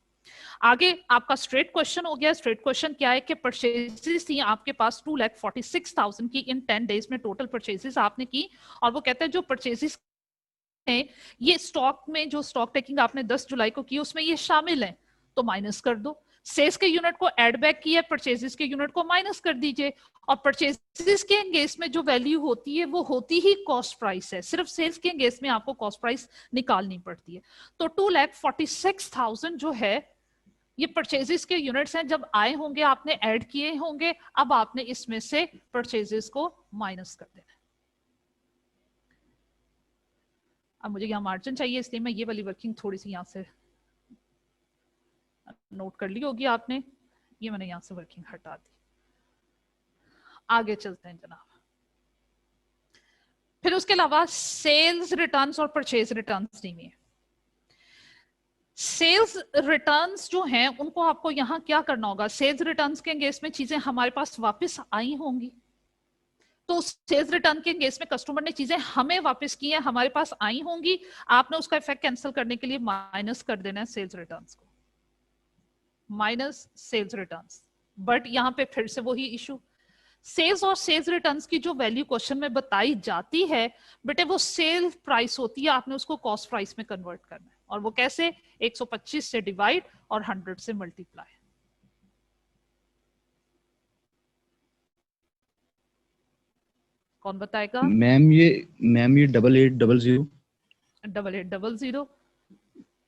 आगे आपका स्ट्रेट क्वेश्चन हो गया। स्ट्रेट क्वेश्चन क्या है कि परचेजेस थी आपके पास 2,46,000 की इन 10 डेज में, टोटल परचेजेस आपने की, और वो कहते हैं जो परचेजेस हैं ये स्टॉक में, जो स्टॉक टेकिंग आपने 10 जुलाई को की उसमें ये शामिल है, तो माइनस कर दो। सेल्स के यूनिट को ऐड बैक किया, परचेजेस के यूनिट को माइनस कर दीजिए, और परचेजेस के एंगेज में जो वैल्यू होती है वो होती ही कॉस्ट प्राइस है, सिर्फ सेल्स के एंगेज में आपको कॉस्ट प्राइस निकालनी पड़ती है। तो 2,46,000 जो है ये परचेजेस के यूनिट्स हैं, जब आए होंगे आपने ऐड किए होंगे, अब आपने इसमें से परचेजेस को माइनस कर देना। अब मुझे यहाँ मार्जिन चाहिए, इसलिए मैं ये वाली वर्किंग थोड़ी सी यहाँ से नोट कर ली होगी आपने, ये मैंने यहाँ से वर्किंग हटा दी। आगे चलते हैं जनाब। फिर उसके अलावा सेल्स रिटर्न्स और परचेज रिटर्न्स नहीं है। सेल्स रिटर्न्स जो हैं उनको आपको यहाँ क्या करना होगा, सेल्स रिटर्न्स के एंगेज में चीजें हमारे पास वापस आई होंगी, तो सेल्स रिटर्न के एंगेज में कस्टमर ने चीजें हमें वापस की हैं, हमारे पास आई होंगी, आपने उसका इफेक्ट कैंसिल करने के लिए माइनस कर देना है सेल्स रिटर्न्स को, माइनस सेल्स रिटर्न्स। बट यहाँ पे फिर से वही इशू, सेल्स और सेल्स रिटर्न्स की जो वैल्यू क्वेश्चन में बताई जाती है बेटे वो सेल प्राइस होती है, आपने उसको कॉस्ट प्राइस में कन्वर्ट करना है, और वो कैसे, 125 से डिवाइड और 100 से मल्टीप्लाई। कौन बताएगा? मैम ये 8800 8800।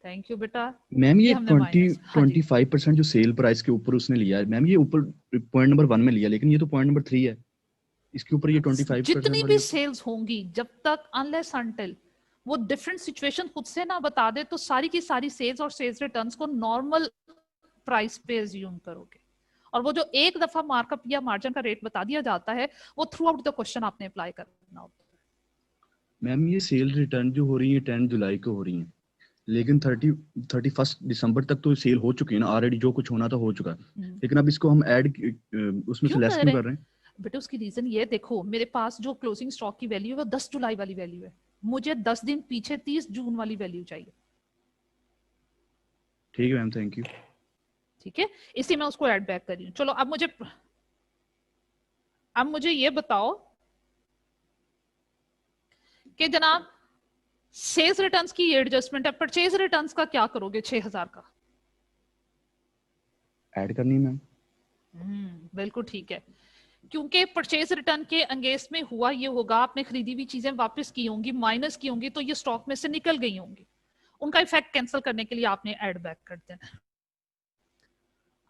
थैंक यू बेटा। मैम ये हमने minus, 25% जो सेल प्राइस के ऊपर उसने लिया है मैम, ये ऊपर पॉइंट नंबर 1 में लिया, लेकिन ये तो पॉइंट नंबर 3 है, इसके ऊपर ये 25% जितनी भी सेल्स होंगी, जब तक अनलेस अनटिल वो डिफरेंट सिचुएशन खुद से ना बता दे, तो सारी की सारी सेल्स और सेल्स रिटर्न्स को नॉर्मल प्राइस पे अज्यूम करोगे, और वो जो एक दफा मार्कअप या मार्जिन का रेट बता दिया जाता है वो थ्रू आउट द क्वेश्चन आपने अप्लाई करना होता है। मैम ये सेल रिटर्न जो हो रही है 10 जुलाई को हो रही है, लेकिन 31 दिसंबर तक तो सेल हो चुकी है ना ऑलरेडी, जो कुछ होना था हो चुका है, लेकिन अब इसको हम ऐड उसमें से लेस क्यों कर रहे हैं? बेटे उसकी रीजन ये देखो, मेरे पास जो क्लोजिंग स्टॉक की वैल्यू है वो 10 जुलाई वाली वैल्यू है, मुझे 10 दिन पीछे 30 जून वाली वैल्यू चाहिए। ठीक है मैम, थैंक यू। ठीक है, इसी में उसको ऐड बैक कर रही हूँ। चलो अब मुझे ये बताओ कि जनाब सेल्स रिटर्न्स की ये एडजस्टमेंट है, परचेज रिटर्न्स का क्या करोगे? 6000 का ऐड करनी है मैम। बिल्कुल ठीक है, क्योंकि परचेज रिटर्न के अंगेंस्ट में हुआ ये होगा, आपने खरीदी हुई चीजें वापस की होंगी, माइनस की होंगी, तो ये स्टॉक में से निकल गई होंगी, उनका इफेक्ट कैंसिल करने के लिए आपने ऐड बैक कर देना।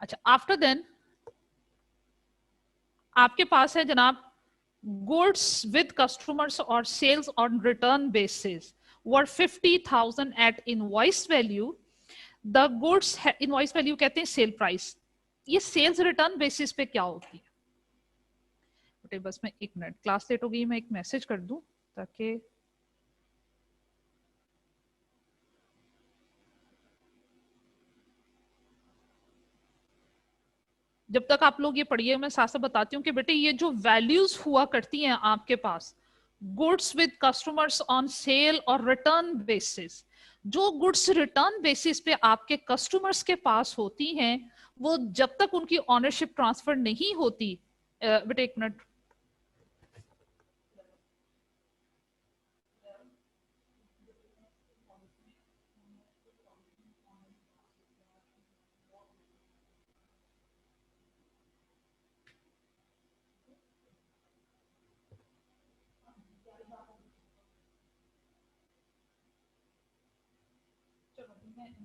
अच्छा, आफ्टर देन आपके पास है जनाब गुड्स विद कस्टमर्स और sales on return basis were 50,000 at invoice value. The goods invoice value कहते हैं सेल प्राइस, ये सेल्स रिटर्न बेसिस पे क्या होती है? बस मैं एक मिनट, क्लास लेट हो गई, मैं एक मैसेज कर दूं ताकि जब तक आप लोग ये पढ़िए मैं साथ साथ बताती हूँ कि बेटे ये जो वैल्यूज हुआ करती हैं आपके पास goods with customers on sale और रिटर्न बेसिस, जो गुड्स रिटर्न बेसिस पे आपके कस्टमर्स के पास होती हैं वो जब तक उनकी ऑनरशिप ट्रांसफर नहीं होती, बेटे एक मिनट,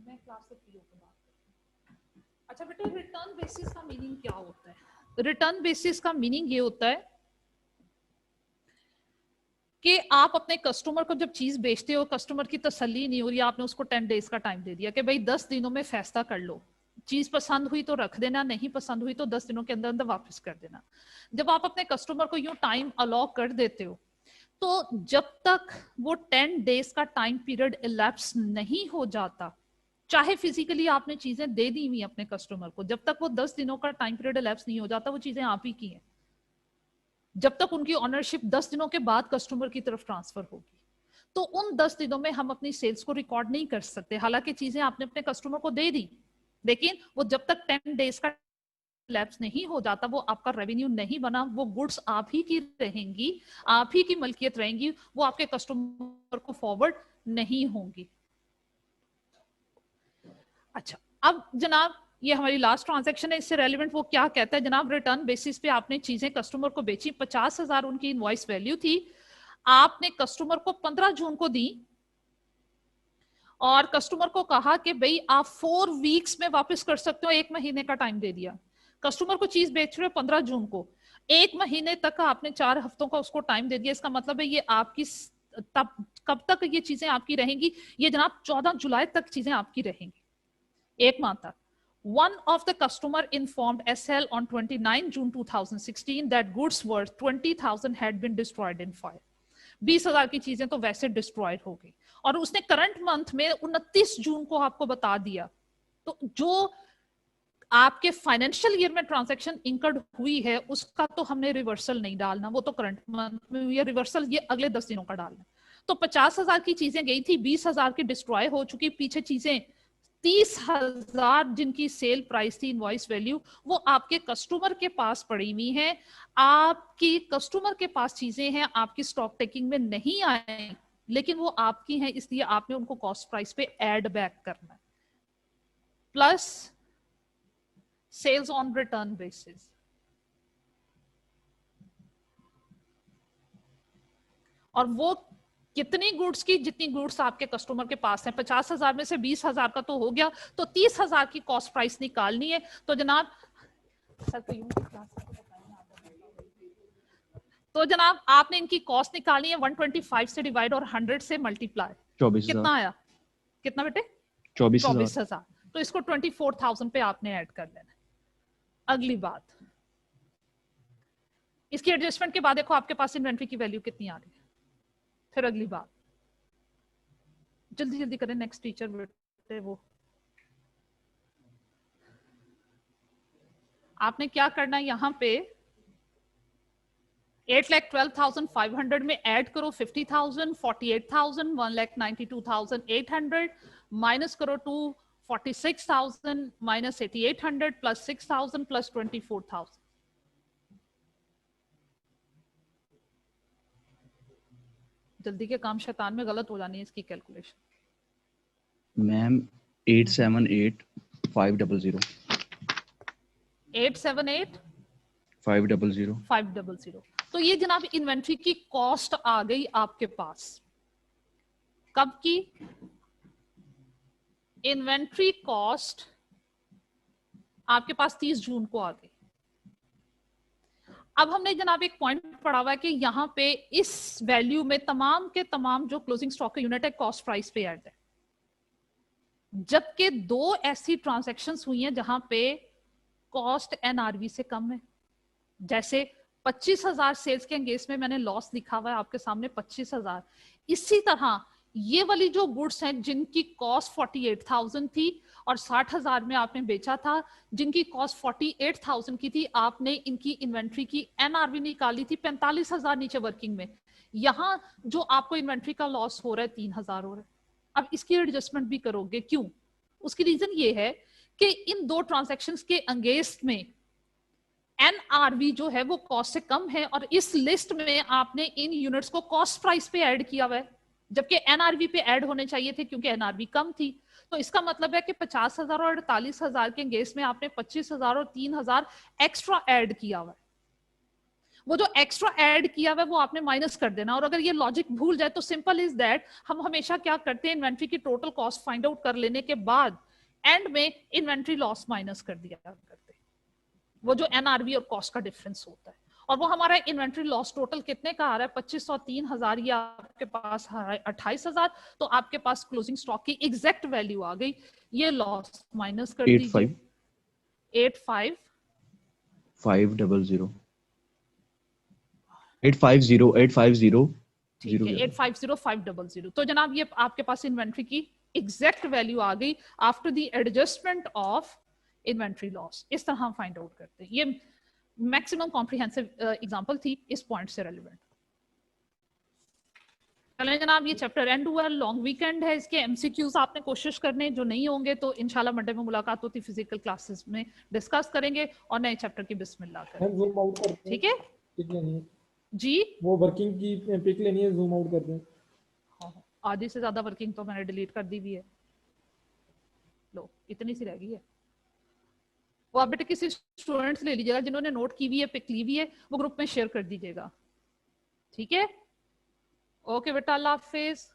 मैं क्लास से फ्री होकर बात करती हूं। अच्छा बेटे, रिटर्न बेसिस का मीनिंग क्या होता है? रिटर्न बेसिस का मीनिंग ये होता है कि आप अपने कस्टमर को जब चीज बेचते हो, कस्टमर की तसल्ली नहीं हो रही, आपने उसको 10 डेज का टाइम दे दिया कि भाई 10 दिनों में फैसला कर लो, चीज पसंद हुई तो रख देना, नहीं पसंद हुई तो 10 दिनों के अंदर अंदर वापस कर देना। जब आप अपने कस्टमर को यूं टाइम अलाउ कर देते हो तो जब तक वो 10 डेज का टाइम पीरियड इलैप्स नहीं हो जाता, चाहे फिजिकली आपने चीजें दे दी हुई अपने कस्टमर को, जब तक वो 10 दिनों का टाइम पीरियड इलैप्स नहीं हो जाता वो चीजें आप ही की हैं, जब तक उनकी ऑनरशिप 10 दिनों के बाद कस्टमर की तरफ ट्रांसफर होगी। तो उन 10 दिनों में हम अपनी सेल्स को रिकॉर्ड नहीं कर सकते। हालांकि चीजें आपने अपने कस्टमर को दे दी, लेकिन वो जब तक 10 डेज का लैप्स नहीं हो जाता, वो आपका रेवेन्यू नहीं बना, वो गुड्स आप ही की रहेंगी, आप ही की मलकियत रहेंगी, वो आपके कस्टमर को फॉरवर्ड नहीं होंगी। अच्छा, अब जनाब ये हमारी लास्ट ट्रांजैक्शन है, इससे रेलिवेंट वो क्या कहता है जनाब, रिटर्न बेसिस पे आपने चीजें कस्टमर को बेची, 50,000 उनकी इनवॉइस वैल्यू थी, आपने कस्टमर को 15 जून को दी और कस्टमर को कहा कि भाई आप 4 वीक्स में वापस कर सकते हो, 1 महीने का टाइम दे दिया। कस्टमर को चीज बेच रहे हो 15 जून को, 1 महीने तक आपने 4 हफ्तों का उसको टाइम दे दिया। इसका मतलब है ये आपकी तब कब तक ये चीजें आपकी रहेंगी, ये जनाब 14 जुलाई तक चीजें आपकी रहेंगी, 1 माह तक। One of the customer informed SL on 29 June 2016 that goods worth 20,000 had been destroyed in fire. 20,000 की चीजें तो वैसे डिस्ट्रॉयड हो गई और उसने करंट मंथ में 29 जून को आपको बता दिया। तो जो आपके फाइनेंशियल ईयर में ट्रांजैक्शन इंकर्ड हुई है उसका तो हमने रिवर्सल नहीं डालना, वो तो करंट मंथ में हुई है, रिवर्सल ये अगले 10 दिनों का डालना। तो 50,000 की चीजें गई थी, 20,000 की डिस्ट्रॉय हो चुकी, पीछे चीजें 30,000 जिनकी सेल प्राइस थी, इनवॉइस वैल्यू, वो आपके कस्टमर के पास पड़ी हुई हैं, आपकी कस्टमर के पास चीजें हैं, आपकी स्टॉक टेकिंग में नहीं आए, लेकिन वो आपकी हैं, इसलिए आपने उनको कॉस्ट प्राइस पे ऐड बैक करना है, plus sales on return basis. और वो कितनी गुड्स की, जितनी गुड्स आपके कस्टमर के पास है, 50,000 में से 20,000 का तो हो गया, तो 30,000 की कॉस्ट प्राइस निकालनी है। तो जनाब आपने इनकी कॉस्ट निकालनी है, 125 से डिवाइड और 100 से मल्टीप्लाई, कितना आया, कितना बेटे, 24,000। तो इसको 24,000 पे आपने ऐड कर लेना। अगली बात, इसकी एडजस्टमेंट के बाद देखो आपके पास इन्वेंट्री की वैल्यू कितनी आ रही है। फिर अगली बात, जल्दी जल्दी करें, नेक्स्ट टीचर बेटे, वो आपने क्या करना है, यहां पे 8,12,500 में ऐड करो 50,000, 48,000, 1,92,800 माइनस करो 246,000 माइनस 8,800 प्लस 6,000 प्लस 24,000। जल्दी के काम शैतान में गलत हो जानी है इसकी कैलकुलेशन। मैम 878,500 878,500। तो ये जनाब इन्वेंट्री की कॉस्ट आ गई आपके पास। कब की इन्वेंट्री कॉस्ट आपके पास 30 जून को आ गई। अब हमने जनाब एक पॉइंट पढ़ा हुआ है कि यहाँ पे इस वैल्यू में तमाम के तमाम जो क्लोजिंग स्टॉक के यूनिट है कॉस्ट प्राइस पे ऐड है, जबकि 2 ऐसी ट्रांजैक्शंस हुई हैं जहां पे कॉस्ट एनआरवी से कम है। जैसे 25,000 सेल्स के अंगेज में मैंने लॉस लिखा हुआ है आपके सामने 25,000। इसी तरह ये वाली जो गुड्स हैं जिनकी कॉस्ट 48,000 थी और 60,000 में आपने बेचा था, जिनकी कॉस्ट 48,000 की थी, आपने इनकी इन्वेंट्री की एनआरवी निकाली थी 45,000 नीचे वर्किंग में। यहां जो आपको इन्वेंट्री का लॉस हो रहा है 3,000 हो रहा है। अब इसकी एडजस्टमेंट भी करोगे, क्यों? उसकी रीजन ये है कि इन 2 ट्रांजैक्शंस के अंगेंस्ट में एनआरवी जो है वो कॉस्ट से कम है और इस लिस्ट में आपने इन यूनिट्स को कॉस्ट प्राइस पे ऐड किया हुआ है, जबकि एनआरवी पे ऐड होने चाहिए थे क्योंकि एनआरवी कम थी। तो इसका मतलब है कि 50,000 और 48,000 के अंगेंस्ट में आपने 25,000 और 3,000 एक्स्ट्रा ऐड किया हुआ है। वो जो एक्स्ट्रा ऐड किया हुआ है वो आपने माइनस कर देना। और अगर ये लॉजिक भूल जाए तो सिंपल इज दैट, हम हमेशा क्या करते हैं, इन्वेंट्री की टोटल कॉस्ट फाइंड आउट कर लेने के बाद एंड में इन्वेंट्री लॉस माइनस कर दिया करते, वो जो एनआरवी और कॉस्ट का डिफरेंस होता है। और वो हमारा इन्वेंट्री लॉस टोटल कितने का आ रहा है, 2,500, 3,000, या आपके पास 28,000। तो आपके पास क्लोजिंग स्टॉक की एग्जैक्ट वैल्यू आ गई। ये लॉस माइनस कर दीजिए 850 850,500। तो जनाब ये आपके पास इन्वेंट्री की एग्जैक्ट वैल्यू आ गई after the adjustment of inventory loss. इस तरह फाइंड आउट करते हैं। ये मैक्सिमम कॉम्प्रिहेंसिव एग्जांपल थी इस पॉइंट से रेलेवेंट। चलें जनाब, ये चैप्टर एंड हुआ, लॉन्ग वीकेंड है, इसके एमसीक्यूज आपने कोशिश करने, जो नहीं होंगे तो इंशाल्लाह मंडे में मुलाकात होती, फिजिकल क्लासेस में डिस्कस करेंगे और नए चैप्टर की बिस्मिल्लाह करेंगे। ठीक है जी, वो वर्किंग की पिक लेनी है, जूम आउट कर दें। आधी से ज्यादा वर्किंग तो मैंने डिलीट कर दी भी है, लो इतनी सी रह गई है। वो आप बेटे किसी स्टूडेंट्स ले लीजिएगा जिन्होंने नोट की हुई है, पिक ली हुई है, वो ग्रुप में शेयर कर दीजिएगा। ठीक है, ओके बेटा, अल्लाह हाफिज।